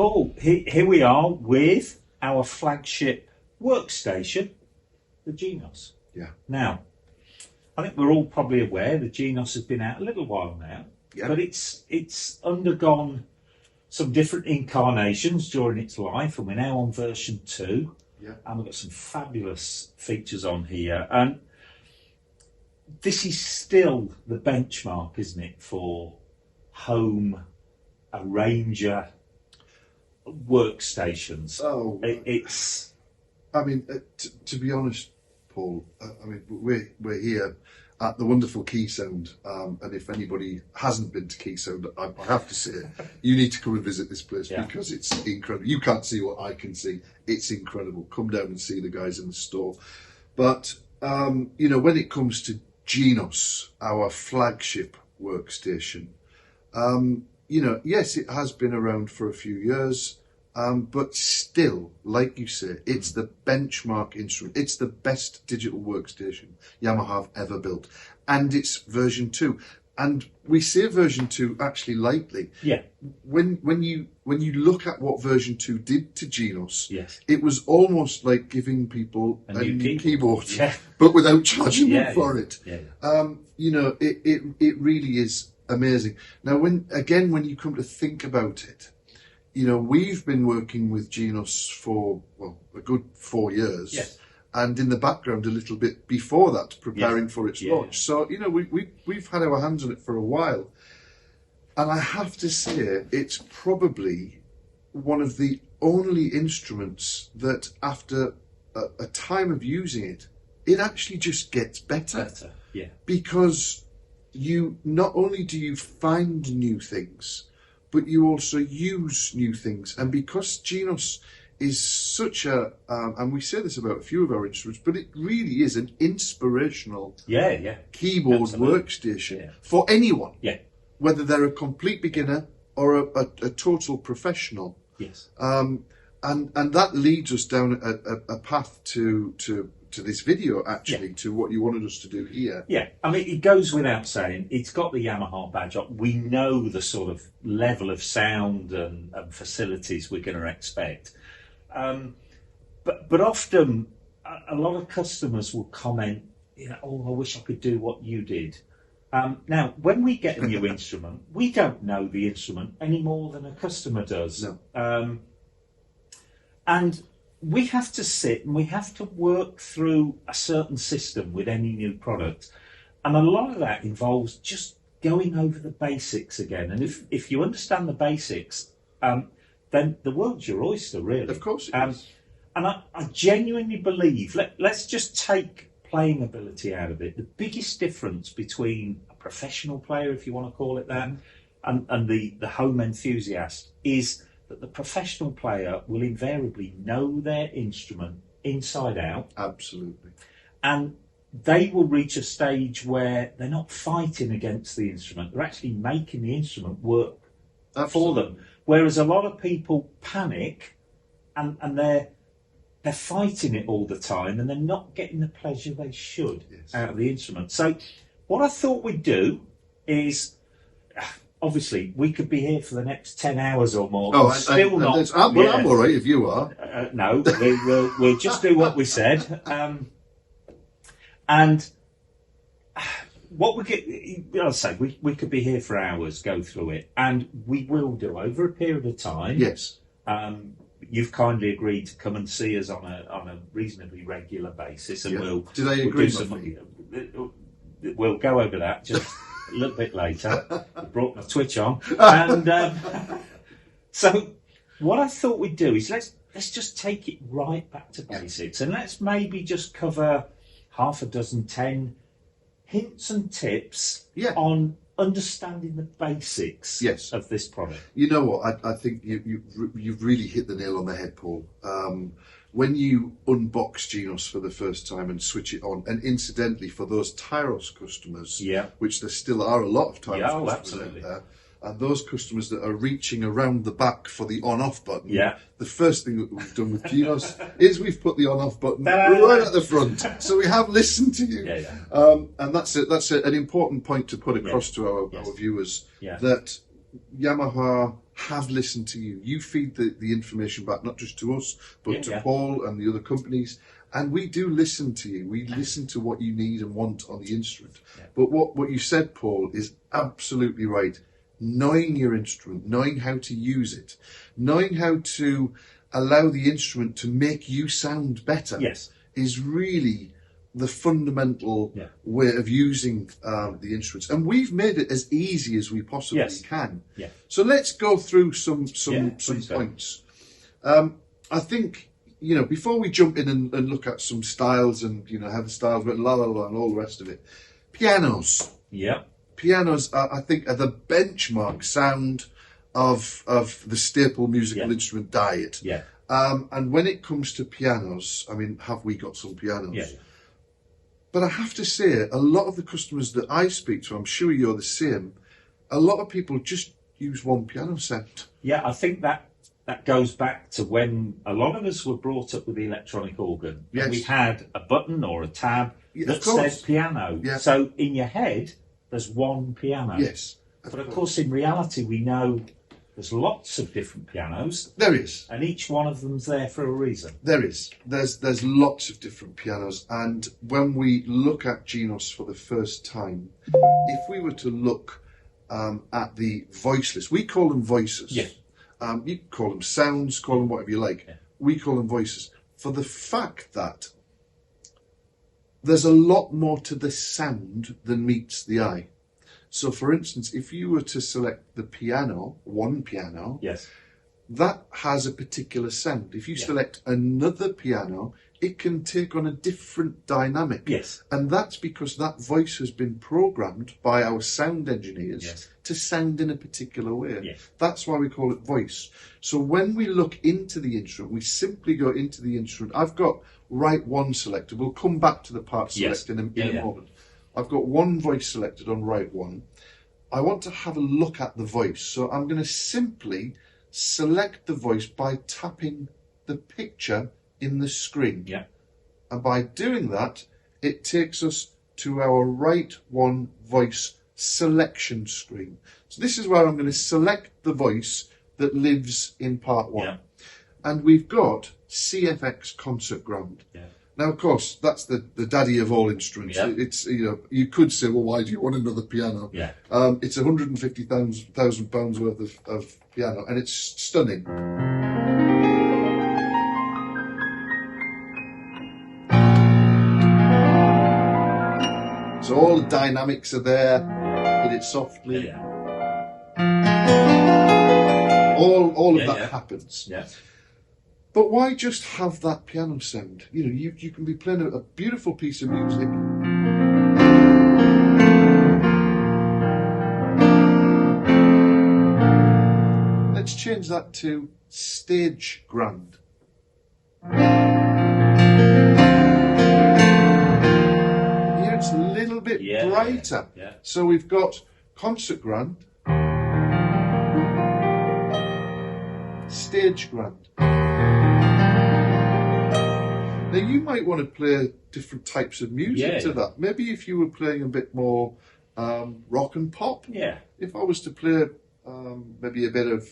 Paul, here we are with our flagship workstation, the Genos. Yeah. Now, I think we're all probably aware the Genos has been out a little while now, but it's undergone some different incarnations during its life, and we're now on version 2. Yeah. And we've got some fabulous features on here. And this is still the benchmark, isn't it, for home Arranger workstations. Oh, it's. I mean, to be honest, Paul. I mean, we're here at the wonderful Keysound, and if anybody hasn't been to Keysound, I have to say, you need to come and visit this place because it's incredible. You can't see what I can see. It's incredible. Come down and see the guys in the store. But you know, when it comes to Genos, our flagship workstation, you know, yes, it has been around for a few years. But still, like you say, it's the benchmark instrument. It's the best digital workstation Yamaha have ever built. And it's version 2. And we say version 2 actually lightly. Yeah. When you look at what version 2 did to Genos, Yes. it was almost like giving people a new keyboard, but without charging them for it. Yeah. You know, it really is amazing. Now, when you come to think about it, you know, we've been working with Genos for, well, a good 4 years. Yes. And in the background a little bit before that, preparing for its launch. So, you know, we've had our hands on it for a while. And I have to say, it's probably one of the only instruments that after a time of using it, it actually just gets better. Because you, not only do you find new things, but you also use new things. And because Genos is such a, and we say this about a few of our instruments, but it really is an inspirational keyboard workstation for anyone, whether they're a complete beginner or a total professional. Yes. And that leads us down a path to this video, actually, to what you wanted us to do here. Yeah, I mean, it goes without saying, it's got the Yamaha badge on. We know the sort of level of sound and facilities we're going to expect. But often, a lot of customers will comment, you know, oh, I wish I could do what you did. Now, when we get a new instrument, we don't know the instrument any more than a customer does. No. And we have to sit and we have to work through a certain system with any new product. And a lot of that involves just going over the basics again. And if you understand the basics, then the world's your oyster, really. Of course it is. And I genuinely believe, let's just take playing ability out of it. The biggest difference between a professional player, if you want to call it that, and the home enthusiast is that the professional player will invariably know their instrument inside out. Absolutely. And they will reach a stage where they're not fighting against the instrument, they're actually making the instrument work for them. Whereas a lot of people panic and they're fighting it all the time and they're not getting the pleasure they should out of the instrument. So what I thought we'd do is, obviously, we could be here for the next 10 hours or more. Oh, still not. Well, I'm all right if you are. No, we'll just do what we said. And what we get, I'll say, we could be here for hours, go through it, and we will do over a period of time. Yes. You've kindly agreed to come and see us on a reasonably regular basis, and Did I agree? We'll go over that just a little bit later. I brought my Twitch on, and so what I thought we'd do is let's just take it right back to basics, and let's maybe just cover half a dozen, 10 hints and tips on understanding the basics of this product. You know what? I think you've really hit the nail on the head, Paul. When you unbox Genos for the first time and switch it on, and incidentally, for those Tyros customers, which there still are a lot of Tyros customers out there, and those customers that are reaching around the back for the on-off button, the first thing that we've done with Genos is we've put the on-off button right at the front. So we have listened to you. And that's an important point to put across to our viewers, that Yamaha have listened to you. You feed the information back, not just to us, but to Paul and the other companies. And we do listen to you. We listen to what you need and want on the instrument. Yeah. But what you said, Paul, is absolutely right. Knowing your instrument, knowing how to use it, knowing how to allow the instrument to make you sound better is really the fundamental way of using the instruments. And we've made it as easy as we possibly can. Yeah. So let's go through some points. I think, before we jump in and look at some styles and, how the styles went, la la la, and all the rest of it, pianos. Yeah. Pianos, I think, are the benchmark sound of the staple musical instrument diet. Yeah. And when it comes to pianos, I mean, have we got some pianos? Yeah. But I have to say, a lot of the customers that I speak to, I'm sure you're the same, a lot of people just use one piano sound. Yeah, I think that goes back to when a lot of us were brought up with the electronic organ. Yes. And we had a button or a tab that said piano. Yeah. So in your head, there's one piano. Yes. But of course, in reality, we know there's lots of different pianos. There is. And each one of them's there for a reason. There is. There's lots of different pianos. And when we look at Genos for the first time, if we were to look at the voiceless, we call them voices. Yeah. You can call them sounds, call them whatever you like. Yeah. We call them voices. For the fact that there's a lot more to the sound than meets the eye. So, for instance, if you were to select the piano, one piano, that has a particular sound. If you select another piano, it can take on a different dynamic. Yes. And that's because that voice has been programmed by our sound engineers to sound in a particular way. Yes. That's why we call it voice. So when we look into the instrument, we simply go into the instrument. I've got right one selected. We'll come back to the part select in a moment. I've got one voice selected on right one. I want to have a look at the voice. So I'm going to simply select the voice by tapping the picture in the screen. Yeah. And by doing that, it takes us to our right one voice selection screen. So this is where I'm going to select the voice that lives in part one. Yeah. And we've got CFX Concert Ground. Yeah. Now, of course, that's the daddy of all instruments. Yeah. It's, you could say, well, why do you want another piano? Yeah. It's £150,000 worth of piano, and it's stunning. So all the dynamics are there. Hit it softly. Yeah. All of that happens. Yeah. But why just have that piano sound? You can be playing a beautiful piece of music. Let's change that to stage grand. Here it's a little bit brighter. Yeah. So we've got concert grand, stage grand. Now, you might want to play different types of music to that. Maybe if you were playing a bit more rock and pop. Yeah. If I was to play maybe a bit of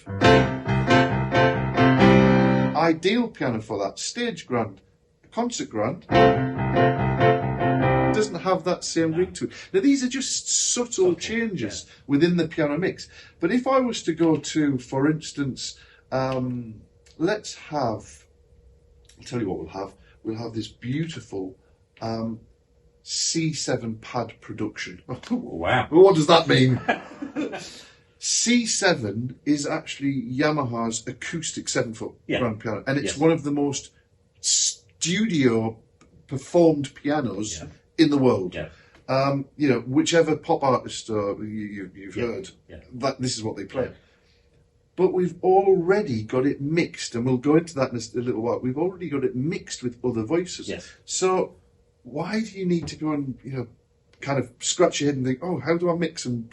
ideal piano for that, stage grand, concert grand, doesn't have that same ring to it. Now, these are just subtle changes within the piano mix. But if I was to go to, for instance, let's have, I'll tell you what we'll have. We'll have this beautiful C7 pad production. Wow. What does that mean? C7 is actually Yamaha's acoustic 7-foot grand piano. And it's one of the most studio performed pianos in the world. Yeah. Whichever pop artist you've heard, that this is what they play. Yeah. But we've already got it mixed, and we'll go into that in a little while. We've already got it mixed with other voices. Yes. So why do you need to go and kind of scratch your head and think, oh, how do I mix? And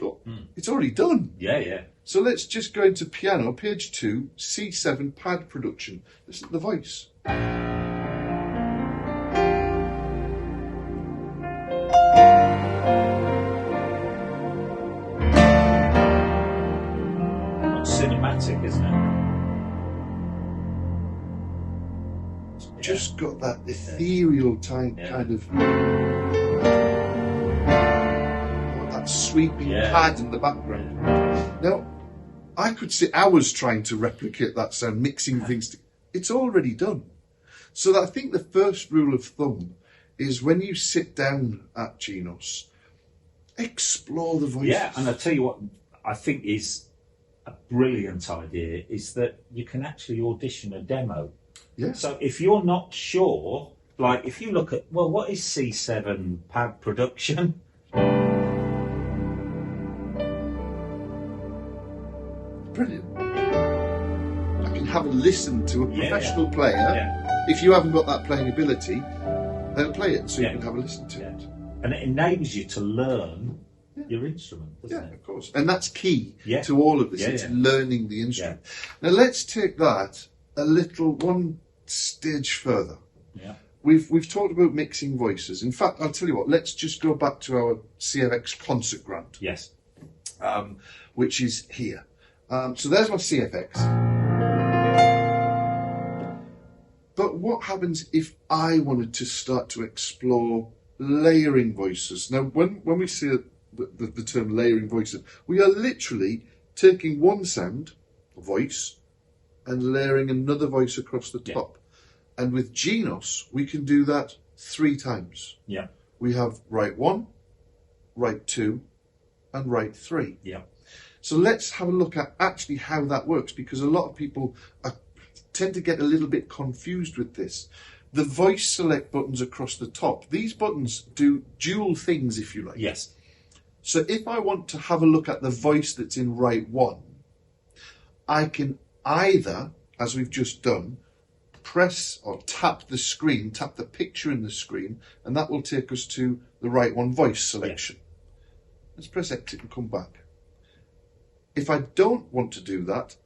it's already done. Yeah. So let's just go into piano, page 2, C7 pad production. Listen to the voice. Cinematic, isn't just got that ethereal kind of that sweeping pad in the background. Now, I could sit hours trying to replicate that sound, mixing things. It's already done. So I think the first rule of thumb is when you sit down at Genos, explore the voices. Yeah, and I'll tell you what I think is a brilliant idea is that you can actually audition a demo. Yeah. So if you're not sure, like if you look at, well, what is C7 pad production? Brilliant. I can have a listen to a professional player. If you haven't got that playing ability, they'll play it, so you can have a listen to it. And it enables you to learn your instrument, doesn't it? Of course. And that's key to all of this. It's learning the instrument. Now let's take that one stage further. Yeah. We've talked about mixing voices. In fact, I'll tell you what, let's just go back to our CFX concert grant. Yes. Which is here. So there's my CFX. But what happens if I wanted to start to explore layering voices? Now, when we say the term layering voices, we are literally taking one sound, a voice, and layering another voice across the top. And with Genos, we can do that 3 times. Yeah. We have write 1, write 2, and write 3. Yeah. So let's have a look at actually how that works, because a lot of people tend to get a little bit confused with this. The voice select buttons across the top, these buttons do dual things, if you like. Yes. So if I want to have a look at the voice that's in write 1, I can either, as we've just done, press or tap the screen, tap the picture in the screen, and that will take us to the write 1 voice selection. Let's press exit and come back. If I don't want to do that,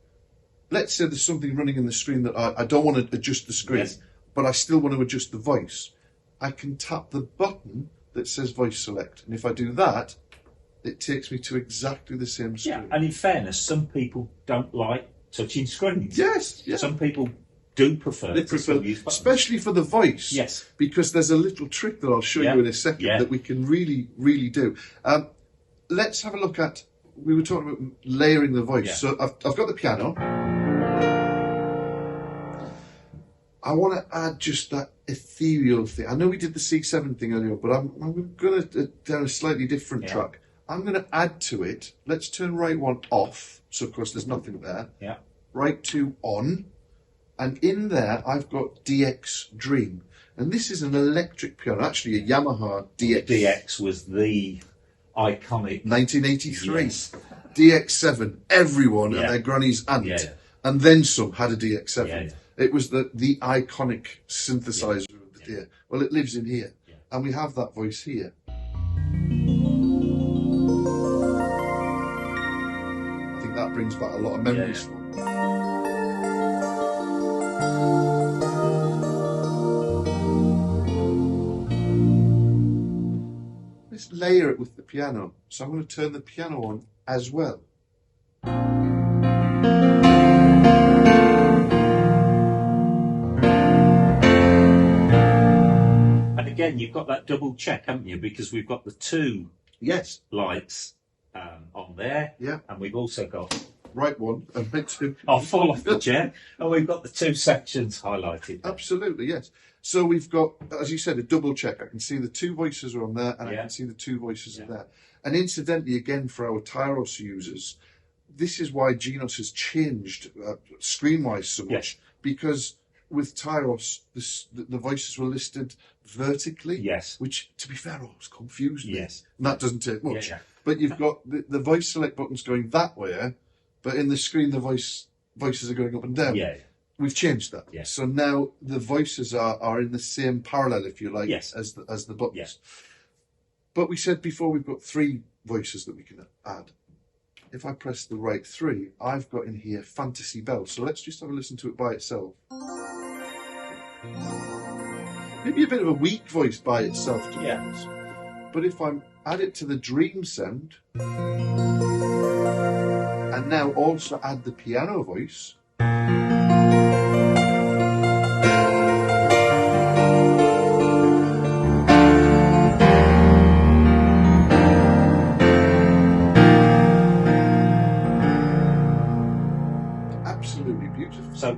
let's say there's something running in the screen that I don't want to adjust the screen, but I still want to adjust the voice, I can tap the button that says voice select. And if I do that, it takes me to exactly the same screen. Yeah, and in fairness, some people don't like touching screens. Yes, yes. Some people do prefer to use buttons. Especially for the voice. Yes. Because there's a little trick that I'll show you in a second that we can really, really do. Let's have a look at, we were talking about layering the voice. Yeah. So I've got the piano. I want to add just that ethereal thing. I know we did the C7 thing earlier, but I'm going to down a slightly different track. I'm going to add to it. Let's turn write 1 off. So, of course, there's nothing there. Yeah. Write 2 on. And in there, I've got DX Dream. And this is an electric piano, actually a Yamaha DX. DX was the iconic... 1983. Yes. DX7. Everyone and their granny's aunt. And then some had a DX7. It was the iconic synthesizer of the day. Well, it lives in here. And we have that voice here. I think that brings back a lot of memories for me. Let's layer it with the piano. So I'm going to turn the piano on as well. And again, you've got that double check, haven't you? Because we've got the 2 lights on there. Yeah. And we've also got... Write 1 and write 2. I'll fall off the chair. And we've got the 2 sections highlighted. Absolutely, yes. So we've got, as you said, a double check. I can see the 2 voices are on there, and I can see the 2 voices are there. And incidentally, again, for our Tyros users, this is why Genos has changed screen-wise so much, because with Tyros, the voices were listed vertically, which, to be fair, always confused me. And that doesn't take much. But you've got the voice select buttons going that way, but in the screen, the voices are going up and down. We've changed that. So now the voices are in the same parallel, if you like, as the buttons. But we said before we've got 3 voices that we can add. If I press the write 3, I've got in here Fantasy Bell. So let's just have a listen to it by itself. Maybe a bit of a weak voice by itself, to be honest. But if I add it to the Dream sound, and now also add the piano voice,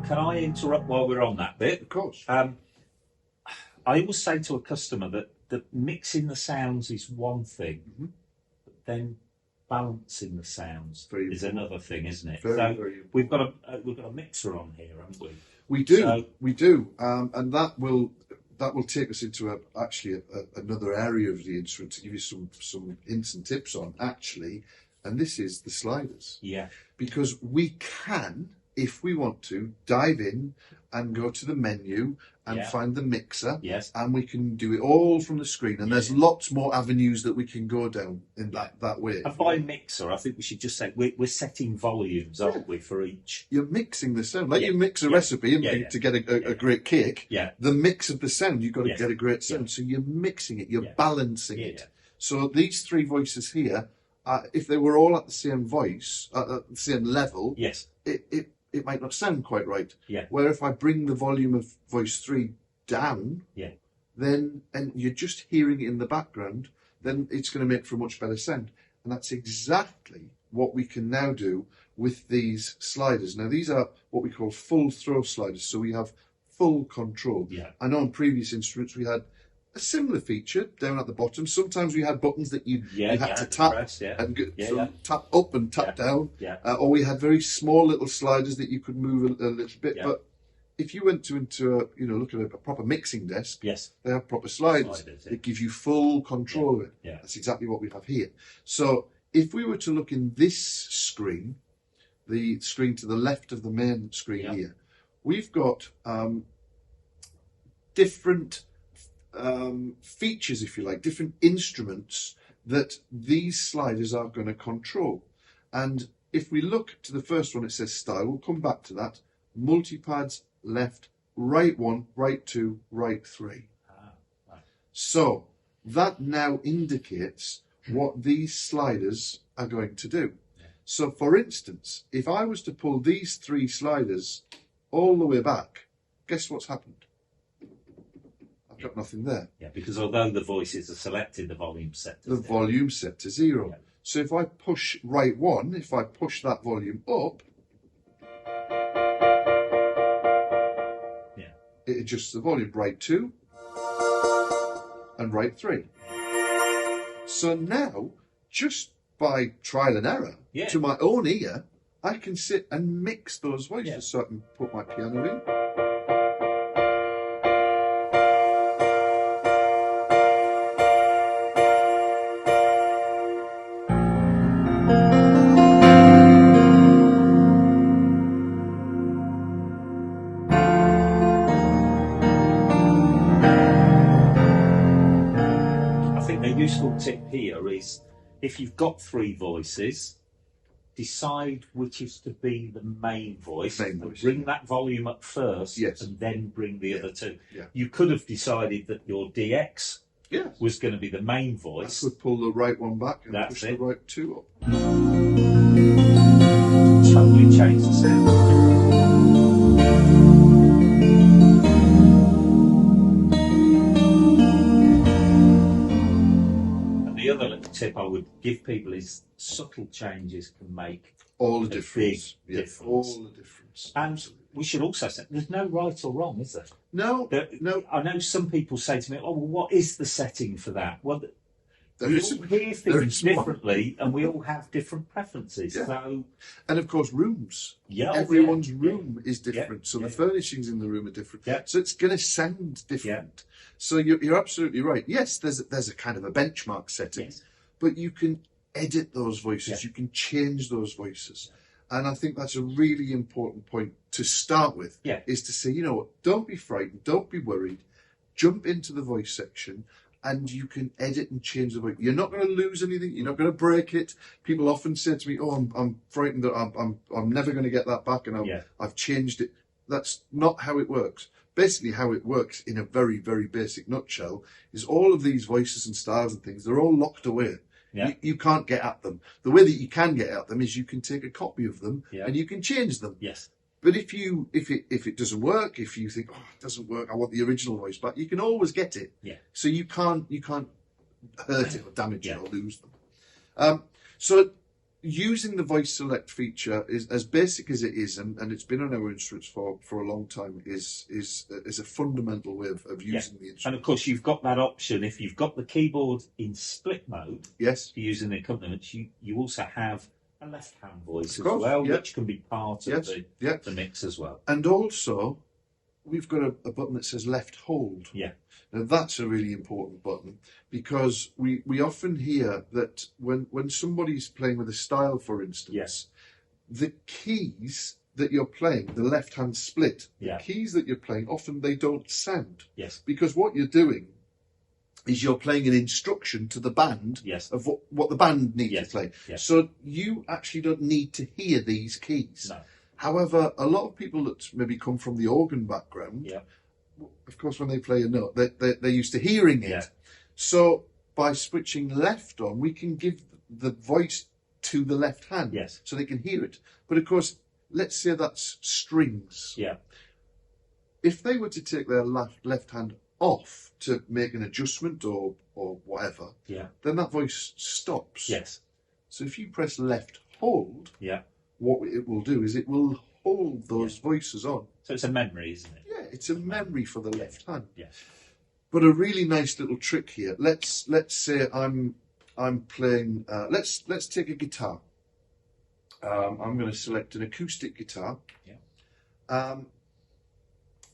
can I interrupt while we're on that bit? Of course. I always say to a customer that mixing the sounds is one thing, but then balancing the sounds is another thing, isn't it? Very we've got a mixer on here, haven't we? We do, and that will take us into another area of the instrument to give you some hints and tips on actually, and this is the sliders. Yeah. Because we can, if we want to, dive in and go to the menu and find the mixer. Yes. And we can do it all from the screen. And there's lots more avenues that we can go down in that way. And by mixer, I think we should just say we're setting volumes, aren't we, for each? You're mixing the sound. Like you mix a recipe to get a great cake. Yeah. The mix of the sound, you've got to get a great sound. So you're mixing it, you're balancing it. So these three voices here, if they were all at the same voice, at the same level, it might not sound quite right. Yeah. Where if I bring the volume of voice 3 down, then, and you're just hearing it in the background, then it's going to make for a much better sound. And that's exactly what we can now do with these sliders. Now, these are what we call full throw sliders, so we have full control. Yeah. I know on previous instruments we had a similar feature down at the bottom. Sometimes we had buttons that you had to tap press, and tap up and tap down. Yeah. Or we had very small little sliders that you could move a little bit. Yeah. But if you went into a, look at a proper mixing desk, they have proper sliders. It gives you full control of it. Yeah. That's exactly what we have here. So if we were to look in this screen, the screen to the left of the main screen here, we've got different features, if you like, different instruments that these sliders are going to control. And if we look to the first one, it says style. We'll come back to that. Multipads, left, right 1, right 2, right 3. Right. So that now indicates what these sliders are going to do. Yeah. So for instance, if I was to pull these 3 sliders all the way back, guess what's happened? I've got nothing there. Yeah, because although the voices are selected, the volume's set to 0. The volume's set to 0. Yeah. So if I push right 1, if I push that volume up, it adjusts the volume. Right 2 and right 3. So now, just by trial and error, to my own ear, I can sit and mix those voices. Yeah. So I can put my piano in. Useful tip here is if you've got 3 voices, decide which is to be the main voice. Bring that volume up first and then bring the other 2. Yeah. You could have decided that your DX was going to be the main voice. I could pull the right one back and push the right 2 up. Totally change the sound. The other little tip I would give people is subtle changes can make all the difference. Big difference. All the difference. And absolutely. We should also say there's no right or wrong, is there? No. I know some people say to me, "Oh, well, what is the setting for that?" Well, we all hear things differently, and we all have different preferences. Yeah. So, and of course, rooms. Yeah, everyone's room is different, so the furnishings in the room are different. Yeah. So it's going to sound different. Yeah. So you're absolutely right. Yes, there's a kind of a benchmark setting, but you can edit those voices. You can change those voices, and I think that's a really important point to start with. Yeah. Is to say, you know what? Don't be frightened. Don't be worried. Jump into the voice section. And you can edit and change the voice. You're not going to lose anything. You're not going to break it. People often say to me, "Oh, I'm frightened that I'm never going to get that back, and I've changed it." That's not how it works. Basically, how it works in a very, very basic nutshell is all of these voices and styles and things, they're all locked away. Yeah. You can't get at them. The way that you can get at them is you can take a copy of them and you can change them. Yes. But if it doesn't work, if you think, "Oh, it doesn't work, I want the original voice back," you can always get it. Yeah. So you can't hurt it or damage it or lose them. So using the voice select feature is as basic as it is, and it's been on our instruments for a long time. Is a fundamental way of using the instrument. And of course, you've got that option if you've got the keyboard in split mode. Yes. For using the accompaniments, you also have a left-hand voice as well, which can be part of the mix as well. And also, we've got a button that says left hold. Yeah. Now that's a really important button, because we often hear that when somebody's playing with a style, for instance, the keys that you're playing, the left-hand split, the keys that you're playing, often they don't sound. Yes. Because what you're doing is you're playing an instruction to the band of what the band needs to play. Yes. So you actually don't need to hear these keys. No. However, a lot of people that maybe come from the organ background, of course, when they play a note, they're used to hearing it. Yeah. So by switching left on, we can give the voice to the left hand, so they can hear it. But of course, let's say that's strings. Yeah. If they were to take their left hand off to make an adjustment or whatever, then that voice stops. Yes. So if you press left hold, what it will do is it will hold those voices on. So it's a memory, isn't it? Yeah, it's a memory for the left hand. Yeah. But a really nice little trick here. Let's say I'm playing. Let's take a guitar. I'm going to select an acoustic guitar. Yeah.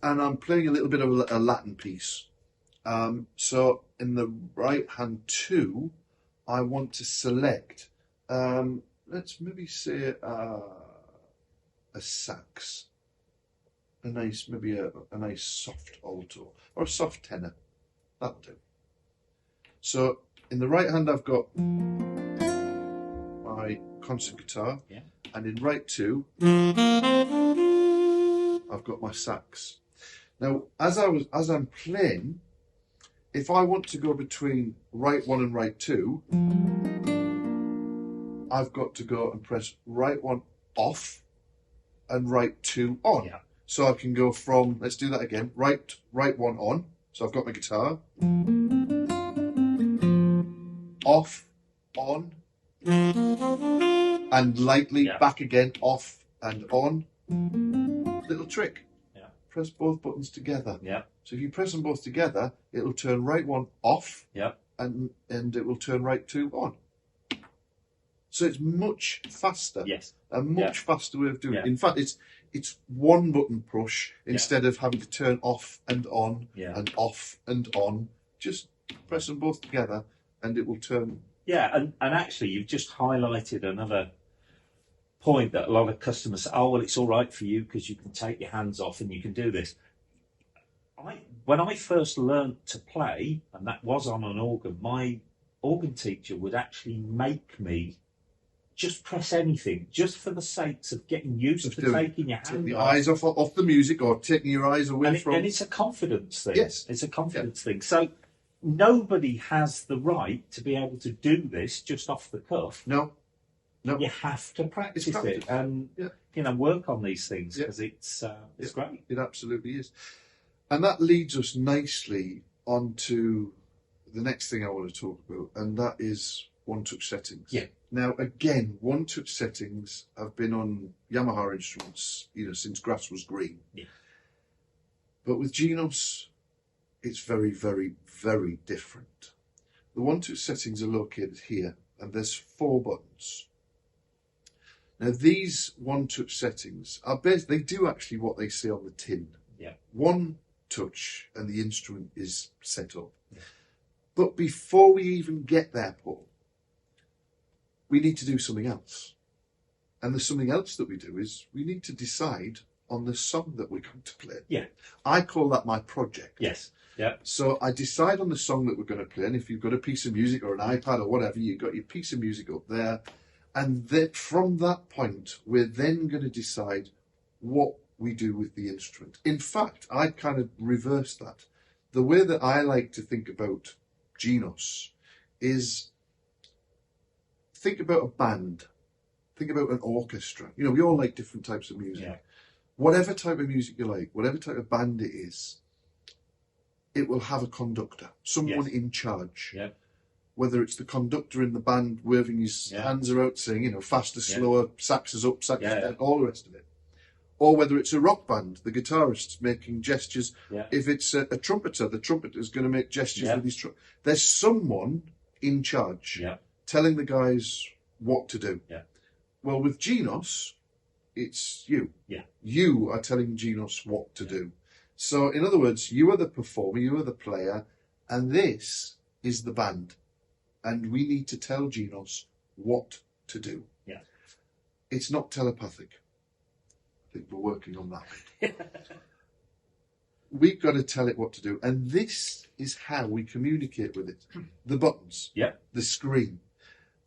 And I'm playing a little bit of a Latin piece. So in the right hand two, I want to select. Let's maybe say a sax, maybe a nice soft alto or a soft tenor. That'll do. So in the right hand, I've got my concert guitar, and in right two, I've got my sax. Now, as I'm playing, if I want to go between right one and right two, I've got to go and press right one off and right two on. Yeah. So I can go from, let's do that again, right one on. So I've got my guitar. Off, on, and lightly back again, off and on. Little trick. Yeah. Press both buttons together. Yeah. So if you press them both together, it'll turn right one off. Yeah. And it will turn right two on. So it's much faster. Yes. A much faster way of doing it. In fact, it's one button push instead of having to turn off and on and off and on. Just press them both together and it will turn. Yeah, and actually you've just highlighted another point that a lot of customers say, oh, well, it's all right for you because you can take your hands off and you can do this. When I first learned to play, and that was on an organ, my organ teacher would actually make me just press anything, just for the sakes of getting used to taking your hands off. Take the eyes off the music or taking your eyes away from... And it's a confidence thing. Yes. It's a confidence thing. So nobody has the right to be able to do this just off the cuff. No. You have to practice it and work on these things because it's great. It absolutely is. And that leads us nicely onto the next thing I want to talk about, and that is one-touch settings. Yeah. Now, again, one-touch settings have been on Yamaha instruments, since grass was green. Yeah. But with Genos, it's very, very, very different. The one-touch settings are located here, and there's 4 buttons. Now, these one-touch settings are they do actually what they say on the tin. Yeah. One touch and the instrument is set up. Yeah. But before we even get there, Paul, we need to do something else. And the something else that we do is we need to decide on the song that we're going to play. Yeah. I call that my project. Yes. Yeah. So I decide on the song that we're going to play, and if you've got a piece of music or an iPad or whatever, you've got your piece of music up there, and from that point, we're then going to decide what we do with the instrument. In fact, I kind of reverse that. The way that I like to think about Genos is think about a band, think about an orchestra. We all like different types of music. Yeah. Whatever type of music you like, whatever type of band it is, it will have a conductor, someone in charge. Yeah. whether it's the conductor in the band waving his hands around saying, you know, faster, slower, saxes up, saxes down, all the rest of it. Or whether it's a rock band, the guitarist's making gestures. If it's a trumpeter, the trumpeter's going to make gestures with his trumpet. There's someone in charge telling the guys what to do. Well, with Genos, it's you. You are telling Genos what to do. So, in other words, you are the performer, you are the player, and this is the band. And we need to tell Genos what to do. It's not telepathic. I think we're working on that. We've got to tell it what to do. And this is how we communicate with it. The buttons, the screen,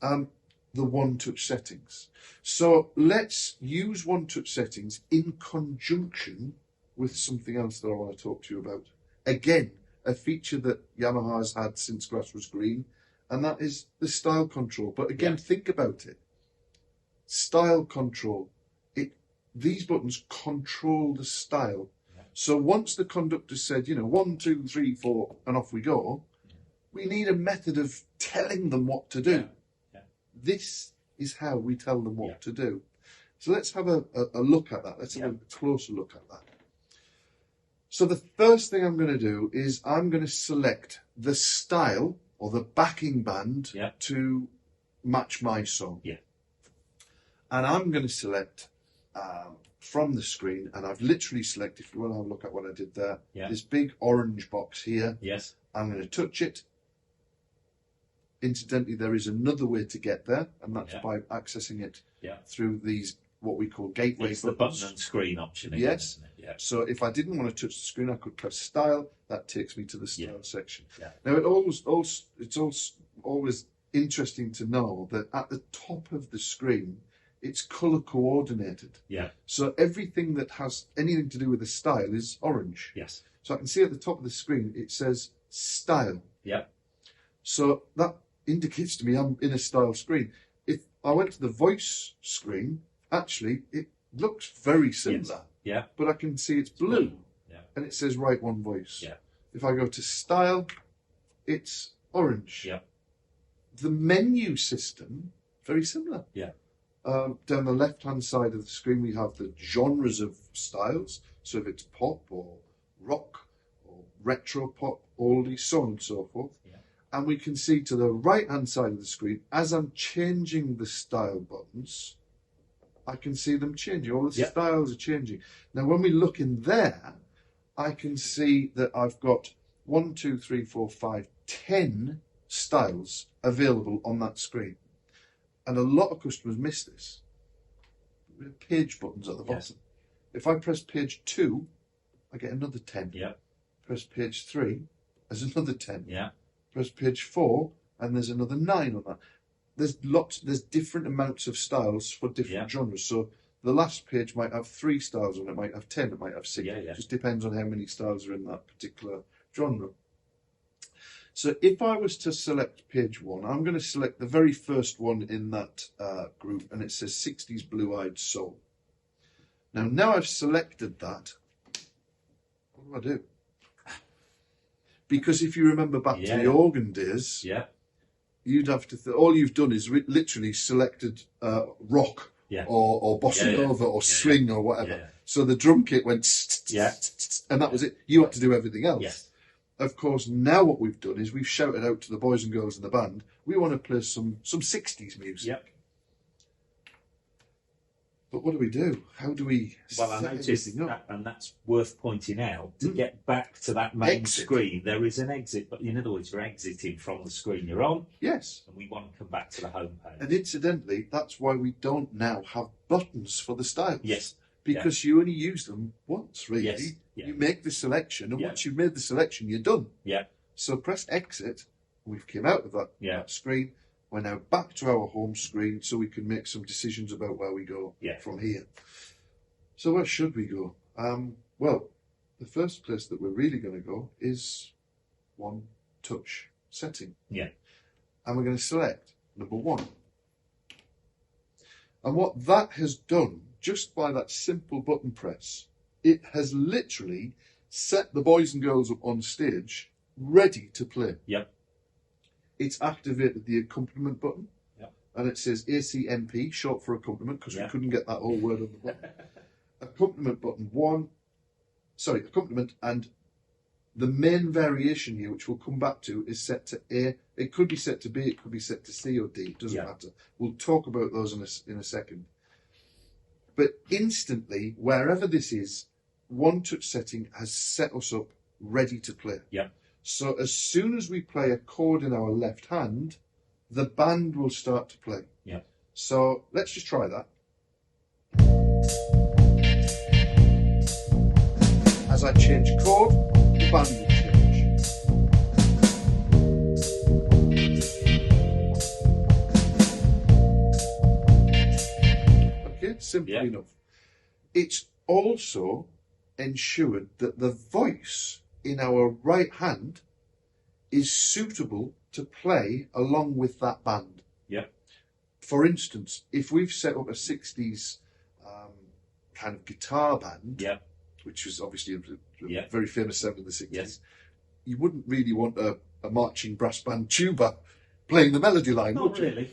the one-touch settings. So let's use one-touch settings in conjunction with something else that I want to talk to you about. Again, a feature that Yamaha has had since grass was green, and that is the style control. But again, think about it. Style control. These buttons control the style. So once the conductor said, you know, 1, 2, 3, 4, and off we go, we need a method of telling them what to do. This is how we tell them what to do. So let's have a look at that. Let's have a closer look at that. So the first thing I'm going to do is I'm going to select the style or the backing band to match my song. And I'm going to select from the screen, and I've literally selected, if you want to have a look at what I did there, this big orange box here. I'm going to touch it. Incidentally, there is another way to get there, and that's by accessing it through these, what we call gateway buttons. The button and screen option. Yes. So if I didn't want to touch the screen, I could press style. That takes me to the style section. Now, it's always interesting to know that at the top of the screen, it's colour coordinated. So everything that has anything to do with the style is orange. So I can see at the top of the screen, it says style. So that indicates to me I'm in a style screen. If I went to the voice screen, actually, it looks very similar. But I can see it's blue. And it says Write One Voice. If I go to style, it's orange. The menu system, very similar. Down the left-hand side of the screen, we have the genres of styles. So if it's pop or rock or retro pop, oldies, so on and so forth. And we can see to the right-hand side of the screen, as I'm changing the style buttons, I can see them changing. All the styles are changing. Now, when we look in there, I can see that I've got 1, 2, 3, 4, 5, 10 styles available on that screen. And a lot of customers miss this. Page buttons at the bottom. If I press page 2, I get another 10. Press page 3, there's another 10. Press page 4, and there's another 9 on that. There's different amounts of styles for different genres. So the last page might have 3 styles on it, might have 10, it might have 6. It just depends on how many styles are in that particular genre. So if I was to select page 1, I'm going to select the very first one in that group, and it says 60s Blue-Eyed Soul. Now I've selected that, what do I do? Because if you remember back to the organ days, you'd have to, all you've done is literally selected rock or bossa nova or swing or whatever. So the drum kit went, and that was it. You had to do everything else. Of course, now what we've done is we've shouted out to the boys and girls in the band, we want to play some 60s music. But what do we do? How do we Well, I noticed that, and that's worth pointing out, to get back to that main screen, there is an exit, but in other words, you're exiting from the screen you're on. Yes. And we want to come back to the home page. And incidentally, that's why we don't now have buttons for the styles. Yes. Because you only use them once, really. You make the selection, and once you've made the selection, you're done. So press exit. We've come out of that screen. We're now back to our home screen, so we can make some decisions about where we go from here. So where should we go? Well, the first place that we're really going to go is one touch setting. And we're going to select number 1. And what that has done, just by that simple button press, it has literally set the boys and girls up on stage ready to play. it's activated the accompaniment button. Yep. And it says ACMP, short for accompaniment, because we couldn't get that whole word on the button. Accompaniment button accompaniment, and the main variation here, which we'll come back to, is set to A. It could be set to B, it could be set to C or D, it doesn't matter. We'll talk about those in a second. But instantly, wherever this is, one touch setting has set us up ready to play. Yeah. So as soon as we play a chord in our left hand, the band will start to play. Yeah. So let's just try that. As I change chord, the band will change. Okay, simple enough. It's also ensured that the voice in our right hand is suitable to play along with that band. Yeah. For instance, if we've set up a 60s kind of guitar band, which was obviously a very famous sound in the 60s, you wouldn't really want a marching brass band tuba playing the melody line, Not really,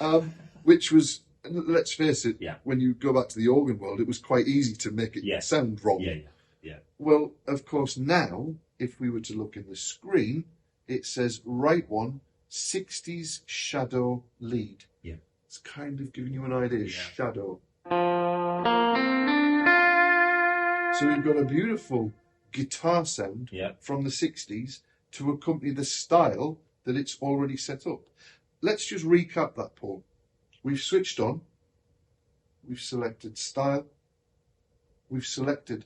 no. Which was, let's face it, when you go back to the organ world, it was quite easy to make it sound wrong. Yeah. Well, of course, now, if we were to look in the screen, it says right one, 60s shadow lead. Yeah. It's kind of giving you an idea, shadow. So we've got a beautiful guitar sound from the 60s to accompany the style that it's already set up. Let's just recap that, Paul. We've switched on, we've selected style, we've selected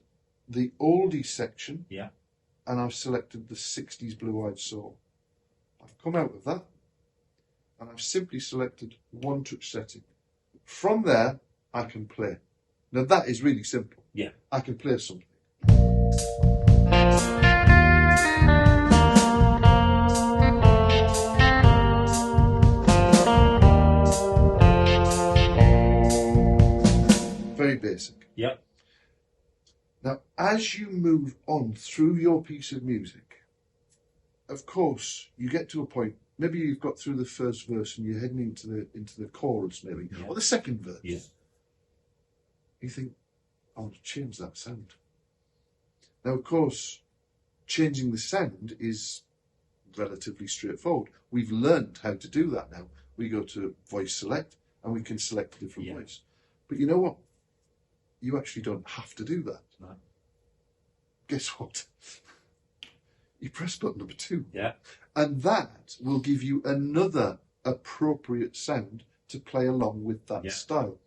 the oldies section, and I've selected the 60s blue-eyed soul. I've come out of that, and I've simply selected one touch setting. From there, I can play. Now that is really simple. Yeah. I can play something. Very basic. Yep. Now, as you move on through your piece of music, of course, you get to a point. Maybe you've got through the first verse and you're heading into the chorus, maybe, or the second verse. Yeah. You think, I want to change that sound. Now, of course, changing the sound is relatively straightforward. We've learned how to do that now. We go to voice select and we can select a different voice. But you know what? You actually don't have to do that. No. Guess what? You press button number 2. Yeah. And that will give you another appropriate sound to play along with that style.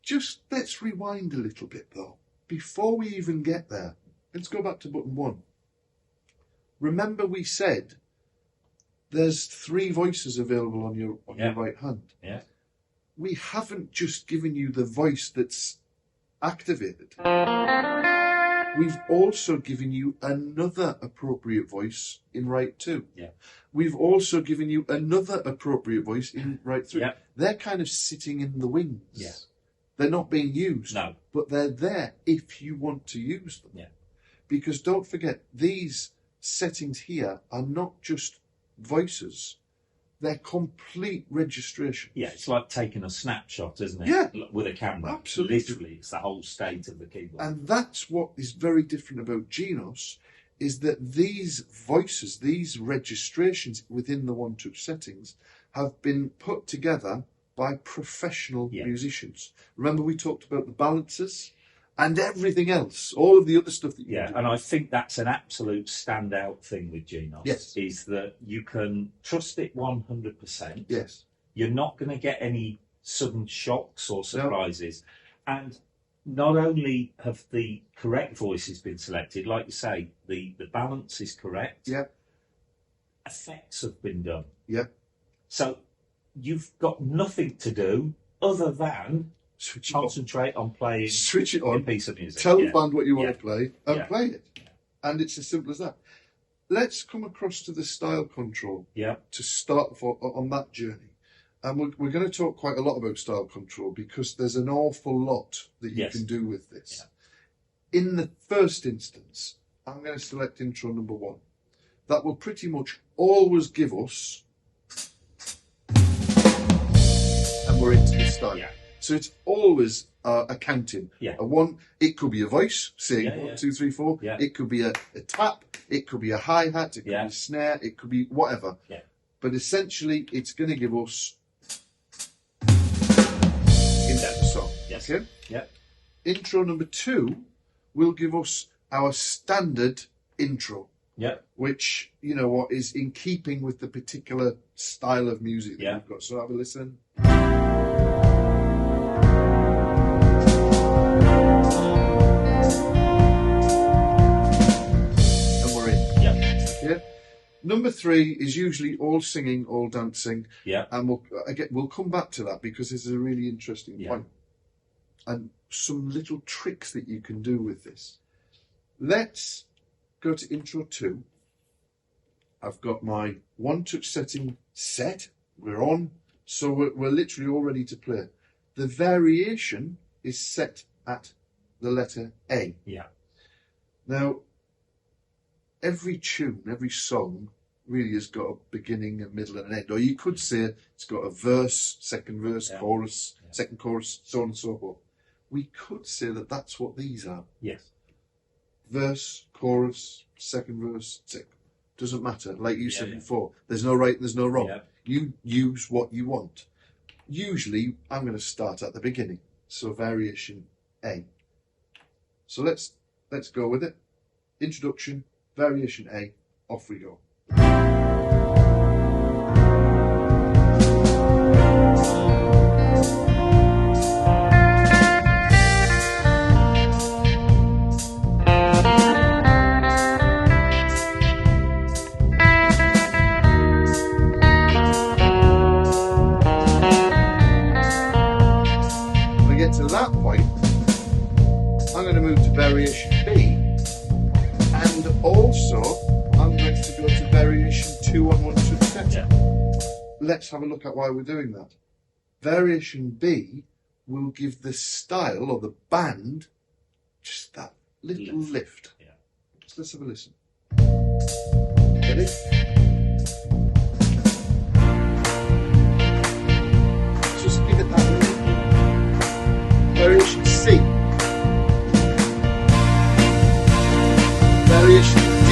Just let's rewind a little bit though. Before we even get there, let's go back to button 1. Remember we said there's 3 voices available on your right hand. Yeah. We haven't just given you the voice that's activated. We've also given you another appropriate voice in right 2. Yeah. We've also given you another appropriate voice in right 3. Yeah. They're kind of sitting in the wings. Yeah. They're not being used. No. But they're there if you want to use them. Yeah. Because don't forget, these settings here are not just voices. They're complete registration. Yeah, it's like taking a snapshot, isn't it? Yeah. With a camera. Absolutely. Literally, it's the whole state of the keyboard. And that's what is very different about Genos, is that these voices, these registrations within the one-touch settings have been put together by professional musicians. Remember we talked about the balancers and everything else, all of the other stuff that you can do. And I think that's an absolute standout thing with Genos, Yes. is that you can trust it 100%. Yes. You're not going to get any sudden shocks or surprises. No. And not only have the correct voices been selected, like you say, the balance is correct. Yeah. Effects have been done. Yeah. So you've got nothing to do other than concentrate on playing Switch it on, a piece of music. tell the band what you want to play, and play it. Yeah. And it's as simple as that. Let's come across to the style control to start on that journey. And we're going to talk quite a lot about style control because there's an awful lot that you can do with this. Yeah. In the first instance, I'm going to select intro number 1. That will pretty much always give us we're into the style. Yeah. So it's always a counting. Yeah. A one, it could be a voice saying 1, 2, 3, 4. Yeah. It could be a tap. It could be a hi-hat. It could be a snare. It could be whatever. Yeah. But essentially, it's going to give us into the song. Yes. Okay? Yeah. Intro number 2 will give us our standard intro. Yeah. Which, you know what, is in keeping with the particular style of music that Yeah. we've got. So have a listen. And we're in. Yeah. Yeah. Number 3 is usually all singing, all dancing. Yeah. And we'll come back to that because this is a really interesting point. And some little tricks that you can do with this. Let's go to intro 2. I've got my one touch setting set. We're on. So we're literally all ready to play. The variation is set at the letter A. Yeah. Now, every tune, every song really has got a beginning, a middle and an end. Or you could say it's got a verse, second verse, chorus, second chorus, so on and so forth. We could say that that's what these are. Yes. Verse, chorus, second verse, doesn't matter. Like you said before, there's no right and there's no wrong. Yeah. You use what you want. Usually, I'm going to start at the beginning. So variation A. So let's go with it. Introduction, variation A, off we go. To that point, I'm going to move to variation B, and also I'm going to go to variation 2 on one touch setting. Yeah. Let's have a look at why we're doing that. Variation B will give the style or the band just that little lift. Yeah. So let's have a listen. Ready? Just give it that lift. Variation C. Variation D.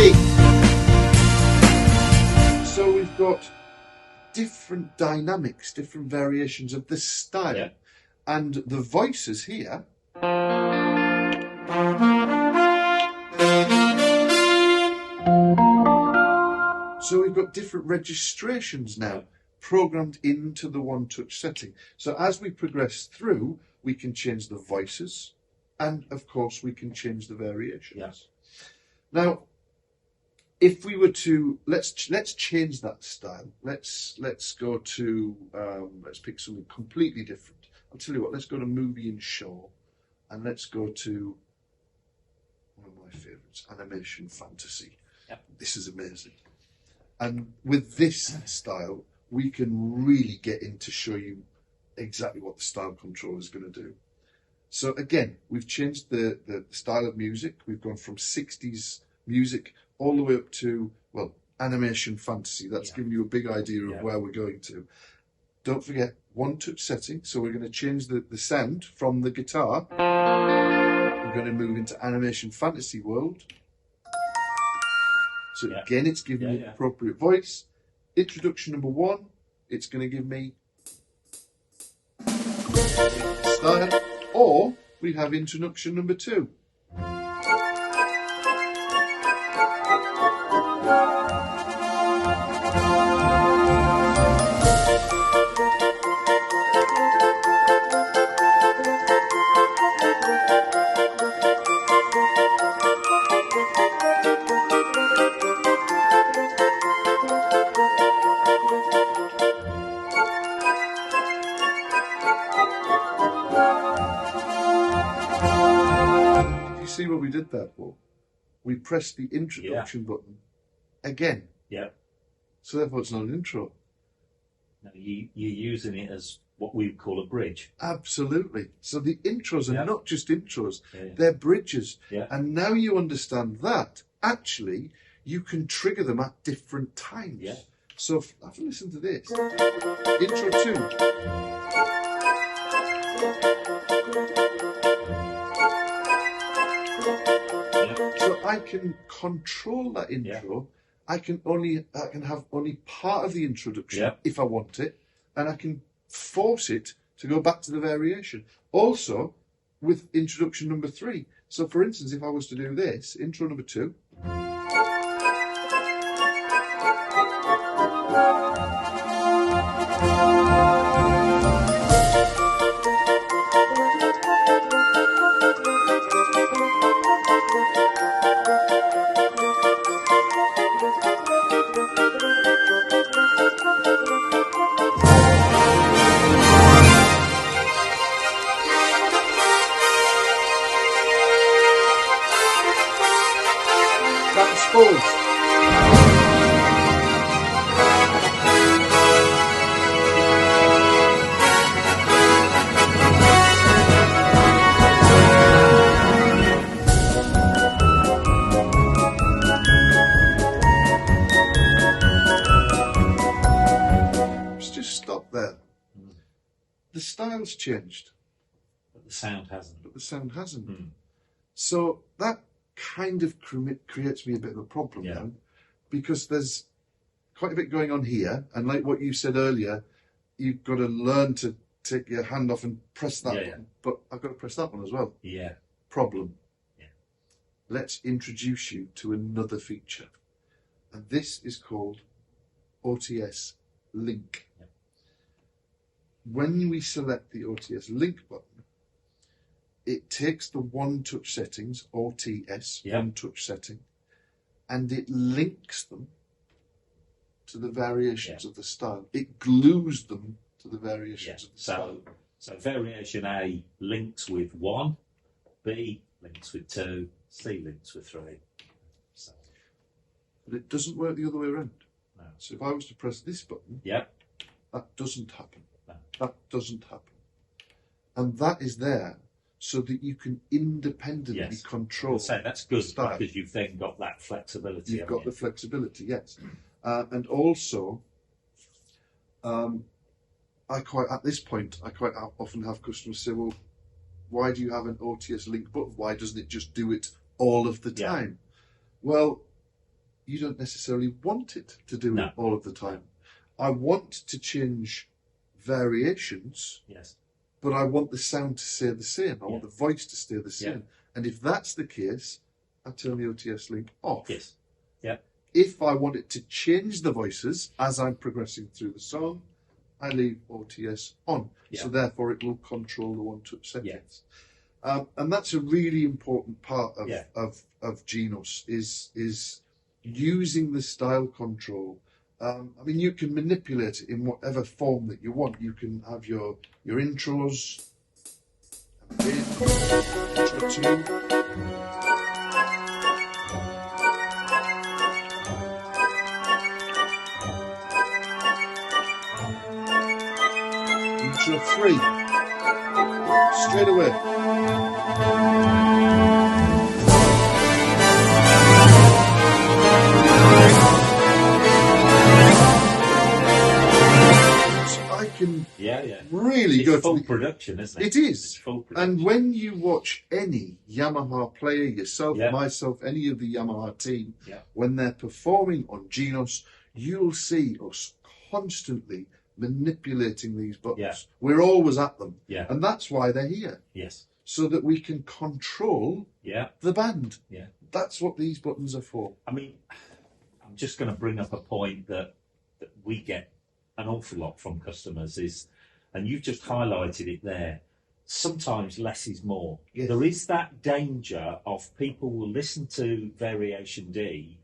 So we've got different dynamics, different variations of the style. And the voices here so we've got different registrations now programmed into the one touch setting. So as we progress through, we can change the voices, and of course we can change the variations. Yes. Now, if we were to let's change that style. Let's go to let's pick something completely different. I'll tell you what. Let's go to movie and show, and let's go to one of my favourites, animation fantasy. Yep. This is amazing. And with this style, we can really get in to show you exactly what the style control is going to do. So again, we've changed the style of music. We've gone from 60s music all the way up to, well, animation fantasy. That's giving you a big idea of where we're going to. Don't forget, one touch setting. So we're going to change the sound from the guitar. We're going to move into animation fantasy world. So again, it's giving me the appropriate voice. Introduction number 1, it's going to give me style, or we have introduction number 2. See what we did there for? We pressed the introduction button again. Yeah. So therefore it's not an intro. No, you're using it as what we would call a bridge. Absolutely. So the intros are not just intros, Yeah. they're bridges. Yeah. And now you understand that, actually, you can trigger them at different times. Yeah. So have a listen to this. Intro 2. So I can control that intro. I can have only part of the introduction if I want it, and I can force it to go back to the variation. Also, with introduction number 3. So, for instance, if I was to do this, intro number 2. Transpose. Let's just stop there. The style's changed. But the sound hasn't. So that kind of creates me a bit of a problem now, because there's quite a bit going on here, and like what you said earlier, you've got to learn to take your hand off and press that one, but I've got to press that one as well. Problem. Let's introduce you to another feature, and this is called OTS Link. When we select the OTS Link button, it takes the one-touch settings, OTS, one-touch setting, and it links them to the variations of the style. It glues them to the variations of the style. So variation A links with 1, B links with 2, C links with 3. So. But it doesn't work the other way around. No. So if I was to press this button, that doesn't happen. No. That doesn't happen. And that is there so that you can independently control. So that's good because you've then got that flexibility. You've got the flexibility, yes. And also, at this point, I quite often have customers say, well, why do you have an OTS link button? Why doesn't it just do it all of the time? Well, you don't necessarily want it to do it all of the time. I want to change variations. But I want the sound to stay the same. I want the voice to stay the same. And if that's the case, I turn the OTS link off. If I want it to change the voices as I'm progressing through the song, I leave OTS on. So therefore it will control the one-touch settings. And that's a really important part of Genos, is using the style control. I mean, you can manipulate it in whatever form that you want. You can have your intros, intro 2, intro 3, straight away. Can really it's go full to production, isn't it? It is. It's full production. And when you watch any Yamaha player, yourself, myself, any of the Yamaha team, when they're performing on Genos, you'll see us constantly manipulating these buttons. We're always at them. And that's why they're here. So that we can control the band. That's what these buttons are for. I mean, I'm just going to bring up a point that we get an awful lot from customers is, and you've just highlighted it there, sometimes less is more. There is that danger of people will listen to variation D,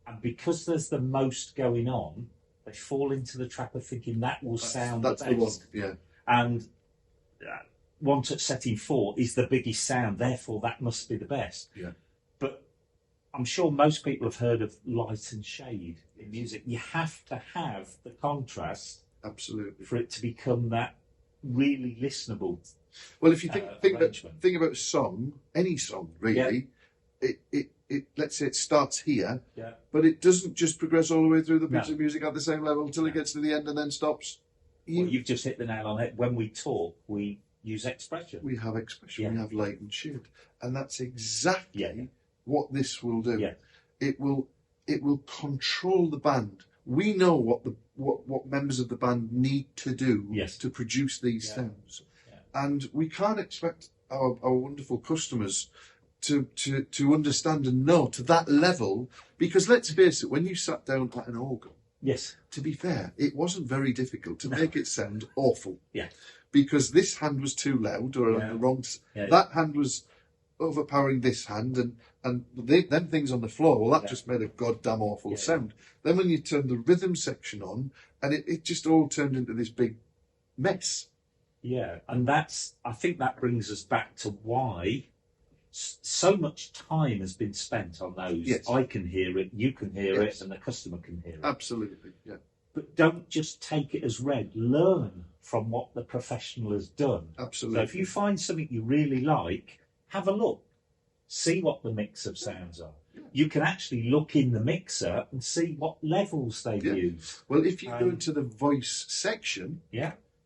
and because there's the most going on, they fall into the trap of thinking that will sound the best. The one, And one touch setting 4 is the biggest sound, therefore that must be the best. But I'm sure most people have heard of light and shade in music. You have to have the contrast, for it to become that really listenable. Well, if you think about song, any song really, it let's say it starts here, but it doesn't just progress all the way through the piece of music at the same level until it gets to the end and then stops. You've just hit the nail on it. When we talk, we use expression. We have expression. Yeah. We have light and shade, and that's exactly Yeah. what this will do. Yeah. It will control the band. We know what members of the band need to do Yes. to produce these sounds, Yeah. and we can't expect our wonderful customers to understand and know to that level, because let's face it, when you sat down at an organ, Yes. to be fair, it wasn't very difficult to make it sound awful. Yeah. Because this hand was too loud, or on the wrong. That hand was overpowering this hand, and them things on the floor. Well, that just made a goddamn awful sound. Then when you turned the rhythm section on, and it just all turned into this big mess. Yeah, and I think that brings us back to why so much time has been spent on those. Yes. I can hear it, you can hear it, and the customer can hear it. Absolutely, yeah. But don't just take it as read. Learn from what the professional has done. Absolutely. So if you find something you really like, have a look. See what the mix of sounds are. Yeah. You can actually look in the mixer and see what levels they've used. Well, if you go into the voice section,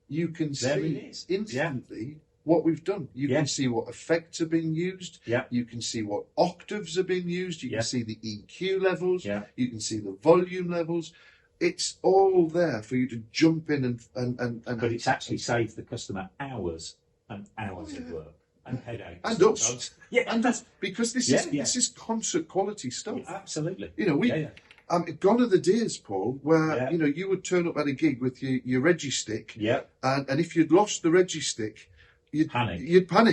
you can see instantly what we've done. You can see what effects are being used. Yeah. You can see what octaves are being used. You can see the EQ levels. Yeah. You can see the volume levels. It's all there for you to jump in and but it's actually saved the customer hours and hours of work and headaches. And us. And us, because this is concert quality stuff. Yeah, absolutely. You know, gone are the days, Paul, where you know you would turn up at a gig with your Reggie stick. Yeah. And if you'd lost the Reggie stick, you'd panic.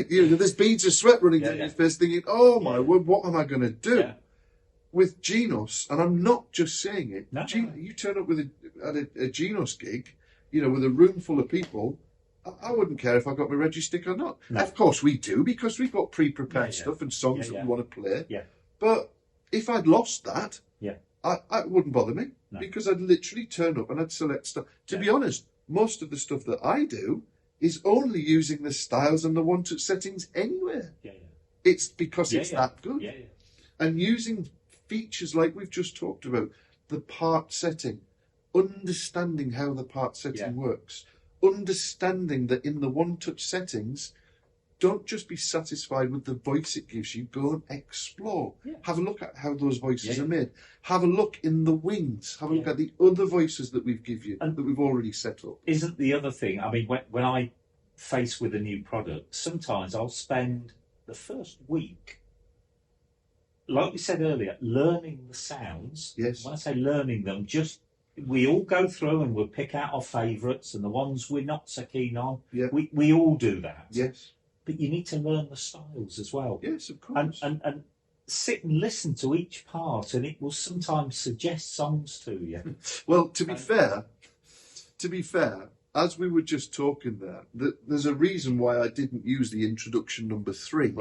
You know, there's beads of sweat running down your face, thinking, "Oh my word, what am I going to do?" Yeah. With Genos, and I'm not just saying it. No. You turn up with a Genos gig, you know, with a room full of people. I wouldn't care if I got my Reggie stick or not. No. Of course we do, because we've got pre-prepared stuff and songs that we want to play. Yeah. But if I'd lost that, I wouldn't bother me, because I'd literally turn up and I'd select stuff. To be honest, most of the stuff that I do is only using the styles and the one-touch settings anywhere. Yeah. It's because it's that good. Yeah. And using features like we've just talked about, the part setting, understanding how the part setting works, understanding that in the one-touch settings, don't just be satisfied with the voice it gives you, go and explore. Yeah. Have a look at how those voices are made. Have a look in the wings. Have a look at the other voices that we've given you, and that we've already set up. Isn't the other thing, I mean, when I face with a new product, sometimes I'll spend the first week, like we said earlier, learning the sounds. Yes. When I say learning them, we all go through and we'll pick out our favourites and the ones we're not so keen on. Yeah. We all do that. Yes. But you need to learn the styles as well. Yes, of course. And sit and listen to each part, and it will sometimes suggest songs to you. Well, to be fair, as we were just talking there, there's a reason why I didn't use the introduction number 3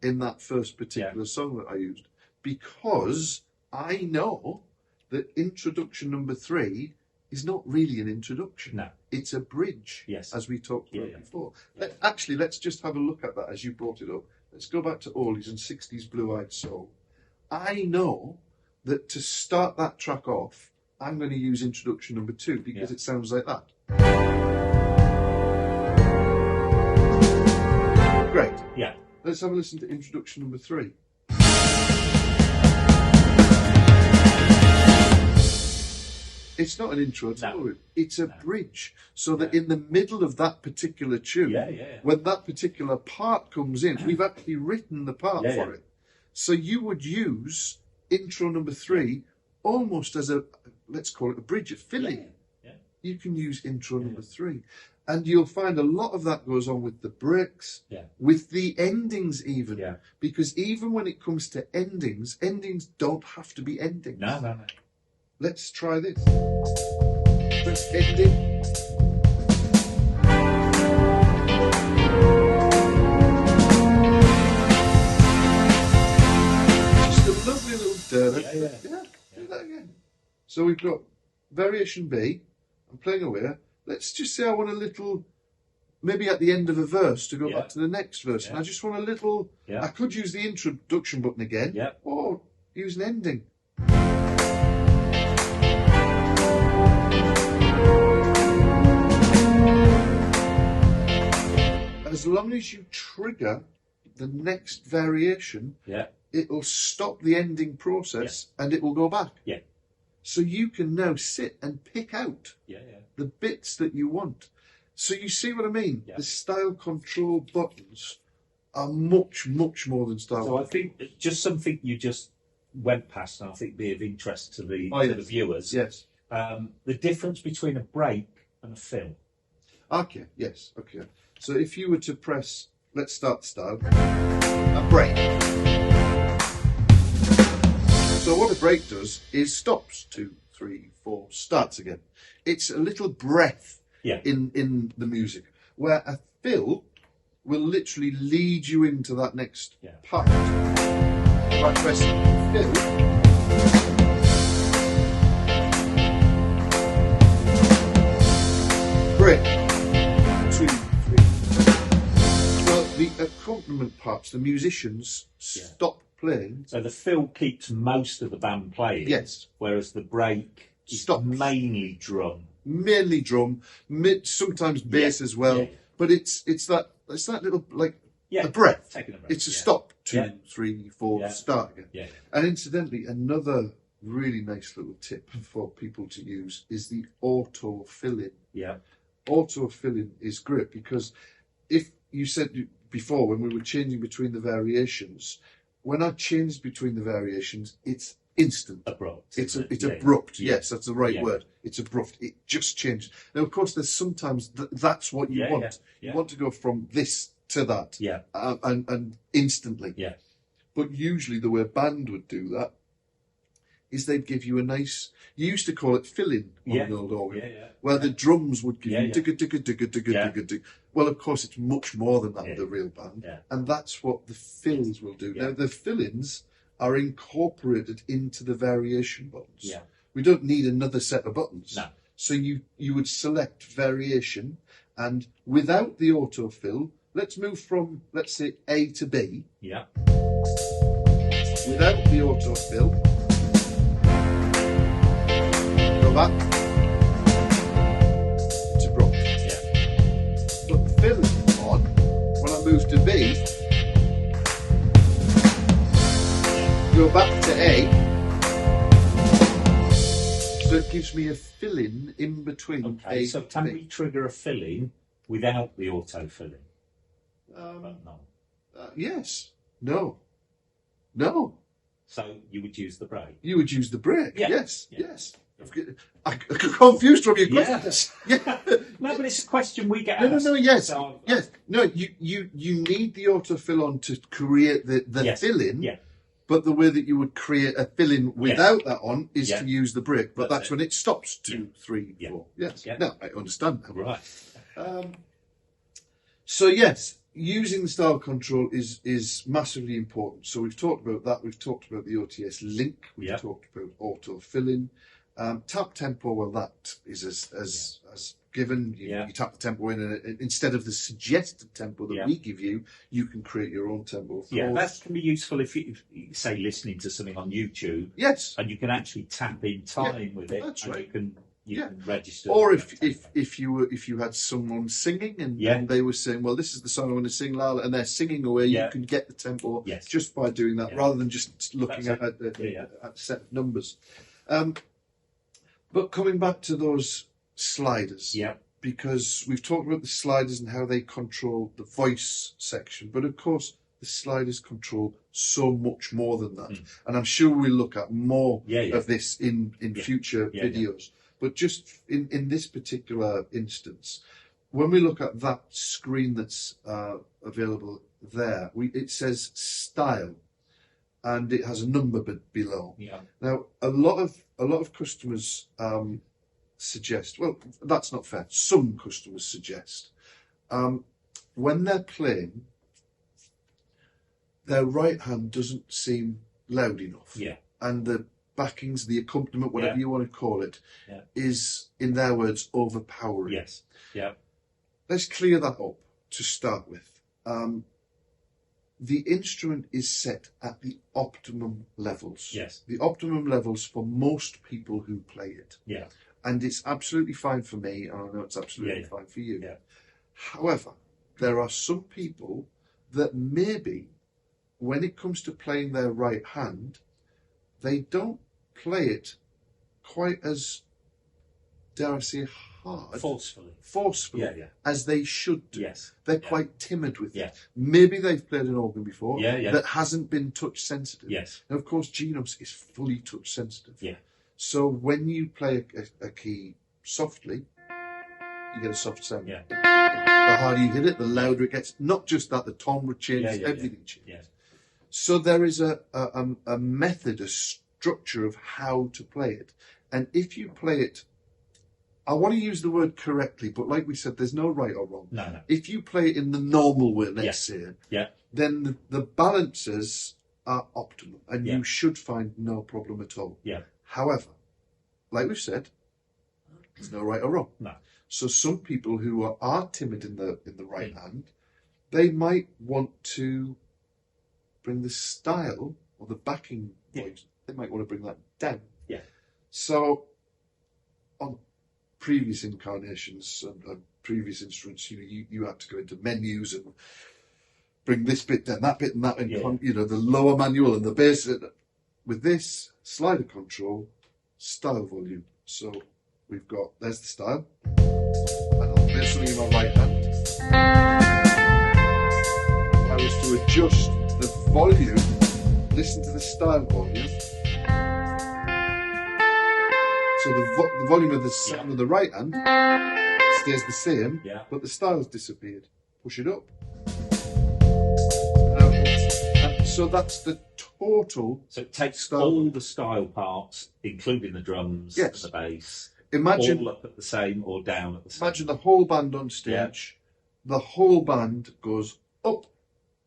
in that first particular song that I used. Because I know that introduction number 3 is not really an introduction. No. It's a bridge, as we talked about before. Yeah. Let's just have a look at that as you brought it up. Let's go back to Ollies and 60s Blue-Eyed Soul. I know that to start that track off, I'm going to use introduction number 2 because it sounds like that. Great. Yeah. Let's have a listen to introduction number 3. It's not an intro at all. It's a bridge. So that in the middle of that particular tune, when that particular part comes in, we've actually written the part for it. So you would use intro number 3 almost as let's call it a bridge, a filling. Yeah. You can use intro number 3. And you'll find a lot of that goes on with the breaks, with the endings even. Yeah. Because even when it comes to endings don't have to be endings. No. Let's try this. Let's end it. Just a lovely little do that again. So we've got variation B. I'm playing away. Let's just say I want a little, maybe at the end of a verse to go back to the next verse. And I just want a little, I could use the introduction button again, or use an ending. As long as you trigger the next variation, it will stop the ending process and it will go back. Yeah. So you can now sit and pick out the bits that you want. So you see what I mean? Yeah. The style control buttons are much, much more than style. So I think just something you just went past, and I think be of interest to the the viewers. Yes. The difference between a break and a fill. Okay. Yes. Okay. So if you were to press, let's start the style. A break. So what a break does is stops 2, 3, 4, starts again. It's a little breath in the music, where a fill will literally lead you into that next part. By pressing fill, break, 2, 3. Well, the accompaniment parts, the musicians stop playing. So the fill keeps most of the band playing. Yes. Whereas the break is mainly drum. Mainly drum, sometimes bass as well. Yeah. But it's that little a breath. Taking a breath. It's a stop. 2, 3, 4, start again. Yeah. And incidentally, another really nice little tip for people to use is the auto fill-in. Yeah. Auto fill-in is great because if you said before when we were changing between the variations, when I changed between the variations, it's instant. Abrupt. It's abrupt. Yes, that's the right word. It's abrupt. It just changed. Now, of course, there's sometimes that's what you want. You want to go from this to that. Yeah. And instantly. Yeah. But usually the way a band would do that is they'd give you a nice, you used to call it fill-in on an old organ, where the drums would give you digga, digga, digga, digga, digga, digga. Well, of course, it's much more than that with a real band. Yeah. And that's what the fills will do. Now, the fill-ins are incorporated into the variation buttons. Yeah. We don't need another set of buttons. No. So you would select variation, and without the autofill, let's move from, let's say, A to B. Yeah. Without the autofill, go back to Brock. Yeah. But fill on, when I move to B, go back to A, so it gives me a fill-in in between. Okay, so can we trigger a fill-in without the auto-fill-in? No. Yes. No. No. So you would use the brake? You would use the brake, yes. I'm confused from your question. Yes. No, but it's a question we get asked. No, yes. Yes. No, you need the autofill on to create the fill-in. Yeah. But the way that you would create a fill-in without that on is to use the brake. But that's when it stops. 2, 3, 4. Yes. Yeah. No, I understand that. Right. So yes, using the style control is massively important. So we've talked about that. We've talked about the OTS link. We've talked about auto fill-in. Tap tempo, well, that is as given. You tap the tempo in, and instead of the suggested tempo that we give you, you can create your own tempo. Yeah, that can be useful if you say listening to something on YouTube. Yes, and you can actually tap in time with it. That's right. You can register. Or if you had someone singing and they were saying, well, this is the song I want to sing, Lala, and they're singing away, you can get the tempo just by doing that, rather than just looking at a set of numbers. But coming back to those sliders, because we've talked about the sliders and how they control the voice section, but of course the sliders control so much more than that. And I'm sure we'll look at more of this in future videos. But just in this particular instance, when we look at that screen that's available there, it says style, and it has a number below. Yeah. Now, a lot of customers suggest. Well, that's not fair. Some customers suggest when they're playing, their right hand doesn't seem loud enough. Yeah. And the backings, the accompaniment, whatever you want to call it, is, in their words, overpowering. Yes. Yeah. Let's clear that up to start with. The instrument is set at the optimum levels. Yes. The optimum levels for most people who play it. Yeah. And it's absolutely fine for me, and I know it's absolutely fine for you. Yeah. However, there are some people that maybe, when it comes to playing their right hand, they don't play it quite as, dare I say, hard, forcefully as they should do. Yes. They're quite timid with it. Maybe they've played an organ before that hasn't been touch sensitive. Yes. And of course, Genos is fully touch sensitive. Yeah. So when you play a key softly, you get a soft sound. Yeah. The harder you hit it, the louder it gets. Not just that, the timbre changes, everything changes. Yeah. So there is a method, a structure of how to play it. And if you play it, I want to use the word correctly, but like we said, there's no right or wrong. No. If you play it in the normal way, let's say, then the balances are optimal, and you should find no problem at all. Yeah. However, like we've said, there's no right or wrong. No. So some people who are timid in the right hand, they might want to bring the style or the backing voice, they might want to bring that down. Yeah. So on previous incarnations and previous instruments, you had to go into menus and bring this bit down, that bit and that, and the lower manual and the bass. With this, slider control, style volume. So we've got, there's the style, and I'll play something in my right hand. If I was to adjust the volume, listen to the style volume. So the volume of the sound of the right hand stays the same, but the style's disappeared. Push it up. So that's the total. So it takes all the style parts, including the drums and the bass, imagine, all up at the same or down at the same. Imagine the whole band on stage. The whole band goes up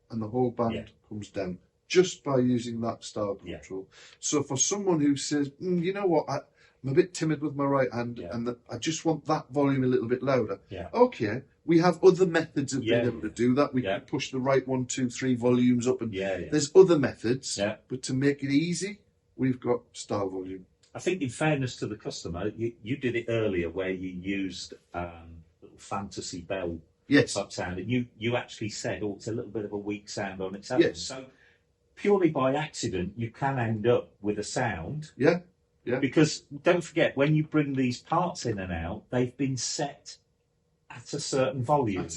and the whole band comes down just by using that style control. So for someone who says, you know what, I'm a bit timid with my right hand and I just want that volume a little bit louder. Okay, we have other methods of being able to do that. We can push the right 1, 2, 3 volumes up, and there's other methods. But to make it easy, we've got style volume. I think, in fairness to the customer, you did it earlier where you used little fantasy bell type sound, and you actually said, it's a little bit of a weak sound on its own. So purely by accident, you can end up with a sound. Because don't forget, when you bring these parts in and out, they've been set at a certain volume.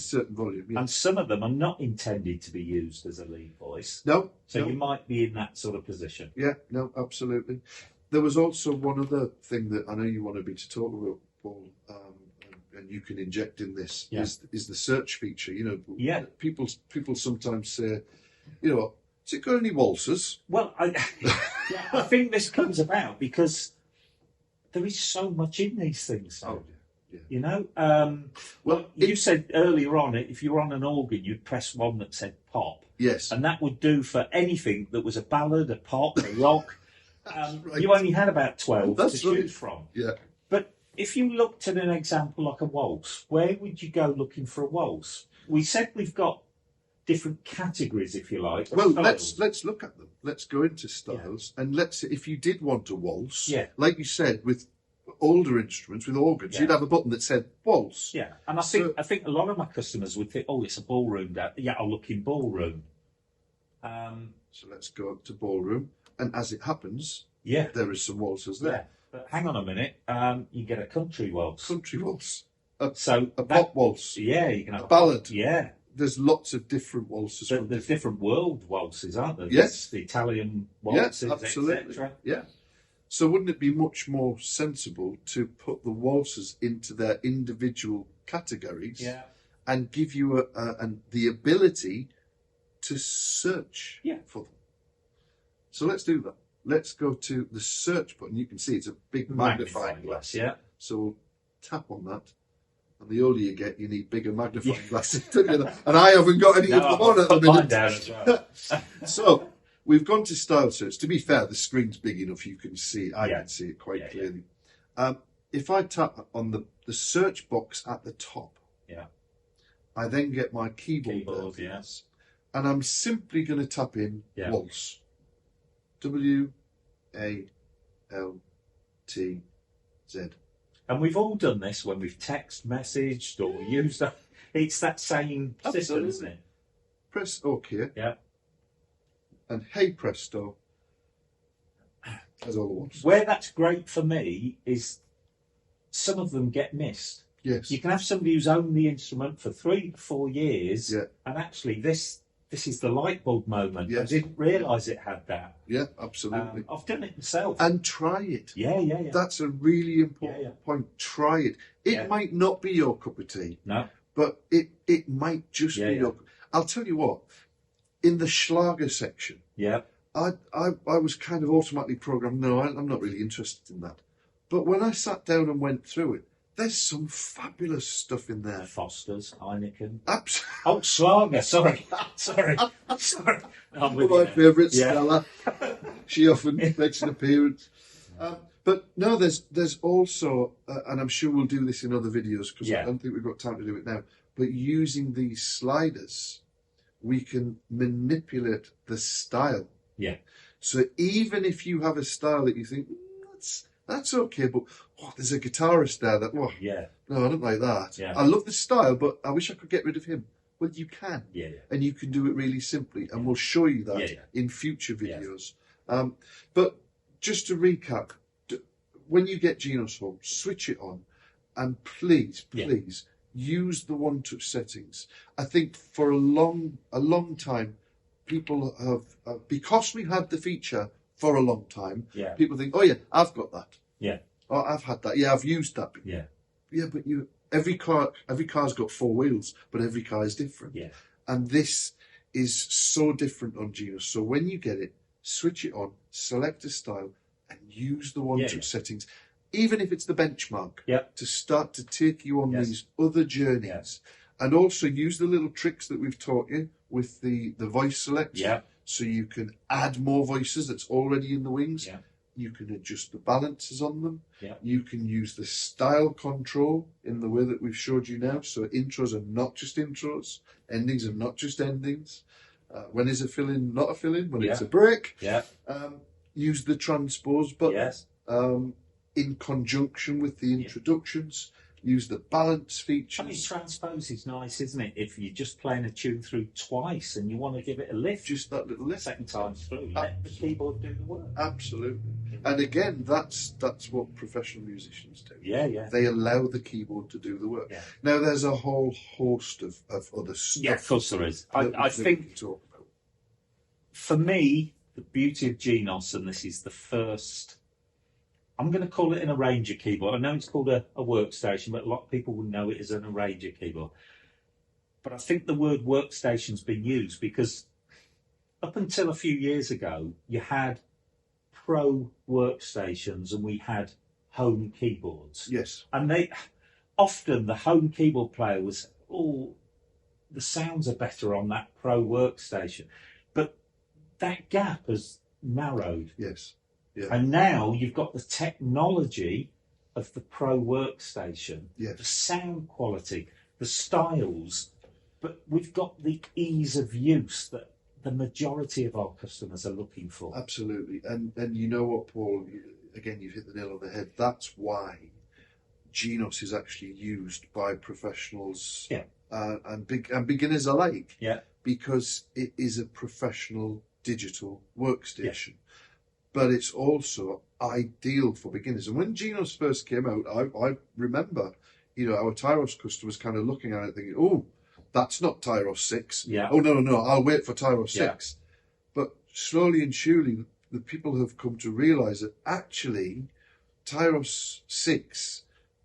And some of them are not intended to be used as a lead voice. So you might be in that sort of position. Absolutely. There was also one other thing that I know you wanted me to talk about, Paul, and you can inject in this, is the search feature. People sometimes say, has it got any waltzers? Well, I think this comes about because there is so much in these things. You said earlier on, if you were on an organ, you'd press one that said pop. Yes. And that would do for anything that was a ballad, a pop, a rock. You only had about 12 to choose from. But if you looked at an example like a waltz, where would you go looking for a waltz? We said we've got different categories, if you like. Well, let's look at them. Let's go into styles, and let's say if you did want a waltz, like you said, with older instruments, with organs, you'd have a button that said waltz. And I think a lot of my customers would think, it's a ballroom. I'll look in ballroom. So let's go up to ballroom, and as it happens, there is some waltzes there. But hang on a minute, you get a country waltz. A pop waltz. You can have a ballad. There's lots of different waltzes. There's different world waltzes, aren't there? Yes. The Italian waltzes, absolutely. etc. So wouldn't it be much more sensible to put the waltzes into their individual categories and give you the ability to search for them? So let's do that. Let's go to the search button. You can see it's a big magnifying glass. So we'll tap on that. And the older you get, you need bigger magnifying glasses. And I haven't got any of them on at the minute. Down as well. So we've gone to style search. To be fair, the screen's big enough. You can see it. I can see it quite clearly. If I tap on the search box at the top, I then get my keyboard there. And I'm simply going to tap in waltz. W-A-L-T-Z. And we've all done this when we've text messaged or used that. It's that same system, isn't it? Press OK. Yeah. And hey presto. As all the ones. Where that's great for me is some of them get missed. Yes. You can have somebody who's owned the instrument for 3 to 4 years, and actually this is the light bulb moment. Yes. I didn't realise it had that. Yeah, absolutely. I've done it myself. And try it. Yeah. That's a really important point. Try it. It might not be your cup of tea. No. But it might just be your... I'll tell you what, in the Schlager section, I was kind of automatically programmed, no, I'm not really interested in that. But when I sat down and went through it, there's some fabulous stuff in there. Foster's, Heineken. Absolutely. Oh, Schlager, sorry. I'm with My favourite, Yeah. Stella. She often makes an appearance. But no, there's also, and I'm sure we'll do this in other videos because I don't think we've got time to do it now, but using these sliders, we can manipulate the style. Yeah. So even if you have a style that you think, that's okay, but there's a guitarist there that, no, I don't like that. Yeah. I love the style, but I wish I could get rid of him. Well, you can. Yeah. And you can do it really simply, and we'll show you that in future videos. But just to recap, when you get Genos home, switch it on, and please, use the one-touch settings. I think for a long time, people have, because we had the feature for a long time, people think, oh yeah, I've got that. Yeah. Oh, I've had that. Yeah, I've used that. Yeah. Yeah, but every car's got 4 wheels, but every car is different. Yeah. And this is so different on Genos. So when you get it, switch it on, select a style, and use the one-touch settings, even if it's the benchmark, to start to take you on these other journeys. And also use the little tricks that we've taught you with the voice select. So you can add more voices that's already in the wings. You can adjust the balances on them. You can use the style control in the way that we've showed you now. So intros are not just intros. Endings are not just endings. When is a fill-in not a fill-in? When it's a break. Use the transpose button in conjunction with the introductions. Use the balance features. I mean, transpose is nice, isn't it? If you're just playing a tune through twice and you want to give it a lift. Just that little lift. Second time through. Let the keyboard do the work. Absolutely. And again, that's what professional musicians do. Yeah. They allow the keyboard to do the work. Now, there's a whole host of other stuff. Yeah, of course there is. I think, talk about. For me, the beauty of Genos, and this is the first... I'm going to call it an arranger keyboard. I know it's called a workstation, but a lot of people will know it as an arranger keyboard. But I think the word workstation's been used because up until a few years ago, you had pro workstations and we had home keyboards. Yes. And often the home keyboard player was, the sounds are better on that pro workstation. But that gap has narrowed. Yes. Yeah. And now you've got the technology of the pro workstation, the sound quality, the styles, but we've got the ease of use that the majority of our customers are looking for. Absolutely. And you know what, Paul, again, you've hit the nail on the head. That's why Genos is actually used by professionals and beginners alike. Yeah. Because it is a professional digital workstation. Yeah. But it's also ideal for beginners. And when Genos first came out, I remember, our Tyros customers kind of looking at it thinking, oh, that's not Tyros 6. Yeah. Oh, no, I'll wait for Tyros 6. But slowly and surely, the people have come to realise that actually Tyros 6,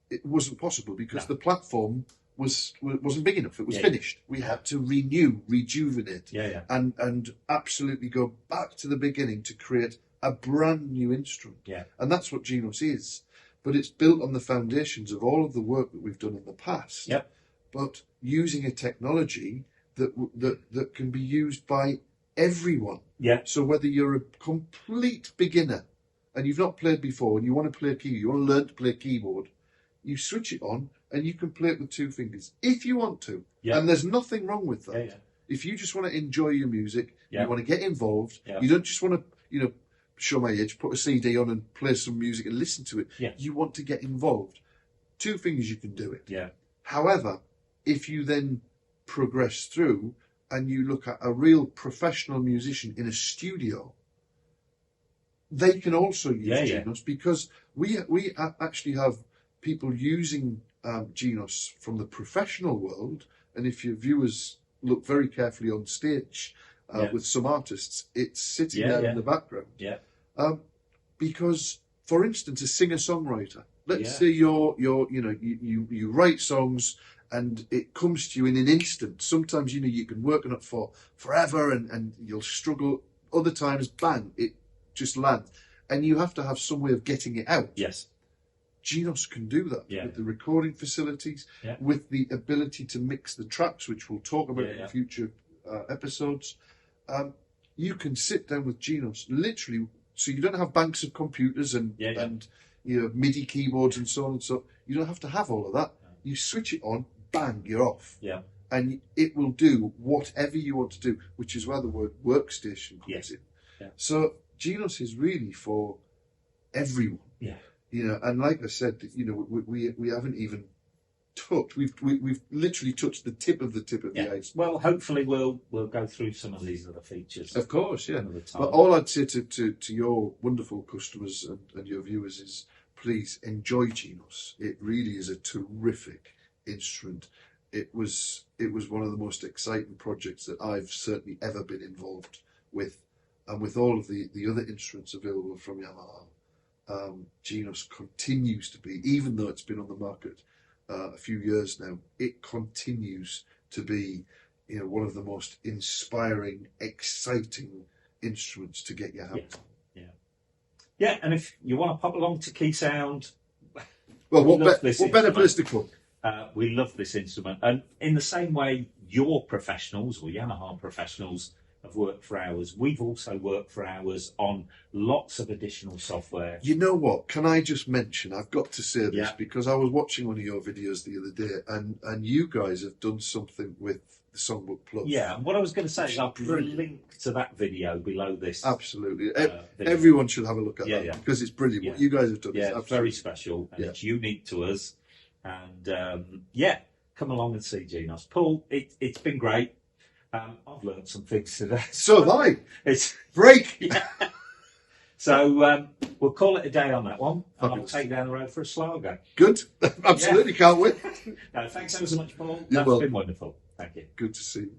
it wasn't possible because the platform wasn't big enough. It was finished. We had to rejuvenate, and absolutely go back to the beginning to create a brand new instrument. Yeah. And that's what Genos is. But it's built on the foundations of all of the work that we've done in the past. Yep. But using a technology that can be used by everyone. Yeah. So whether you're a complete beginner and you've not played before and you want to play a keyboard, you want to learn to play a keyboard, you switch it on and you can play it with 2 fingers if you want to. Yeah. And there's nothing wrong with that. Yeah. If you just want to enjoy your music, you want to get involved, you don't just want to, show my age, put a CD on and play some music and listen to it. Yeah. You want to get involved. two fingers you can do it. Yeah. However, if you then progress through and you look at a real professional musician in a studio, they can also use Genos, because we actually have people using Genos from the professional world. And if your viewers look very carefully on stage with some artists, it's sitting there in the background. Yeah. Because, for instance, a singer-songwriter, let's say you write songs and it comes to you in an instant. Sometimes, you can work on it for forever and you'll struggle. Other times, bang, it just lands. And you have to have some way of getting it out. Yes. Genos can do that with the recording facilities, with the ability to mix the tracks, which we'll talk about in future episodes. You can sit down with Genos, literally, so you don't have banks of computers and MIDI keyboards and so on and so. You don't have to have all of that. You switch it on, bang, you're off. Yeah. And it will do whatever you want to do, which is where the word workstation comes in. Yeah. So Genos is really for everyone. Yeah. And like I said, we haven't even touched. We've literally touched the tip of the ice. Well, hopefully we'll go through some of these other features. Of course, yeah. But all I'd say to your wonderful customers and your viewers is, please enjoy Genos. It really is a terrific instrument. It was one of the most exciting projects that I've certainly ever been involved with, and with all of the other instruments available from Yamaha. Genos continues to be, even though it's been on the market a few years now, it continues to be, one of the most inspiring, exciting instruments to get your hands on. Yeah, and if you want to pop along to Keysound, well, what better place to come? We love this instrument, and in the same way your professionals or Yamaha professionals have worked for hours, we've also worked for hours on lots of additional software. You know what? Can I just mention, I've got to say this, because I was watching one of your videos the other day, and you guys have done something with the Songbook Plus. Yeah, and what I was going to say is I'll put a link to that video below this. Absolutely. Everyone should have a look at that, because it's brilliant. What you guys have done is very special, and it's unique to us. And come along and see Genos. Paul, it's been great. I've learned some things today. So have I. It's break. So we'll call it a day on that one. And I'll take down the road for a Sligo. Good. Absolutely. Can't wait. No, thanks ever so much, Paul. You're That's been wonderful. Thank you. Good to see you.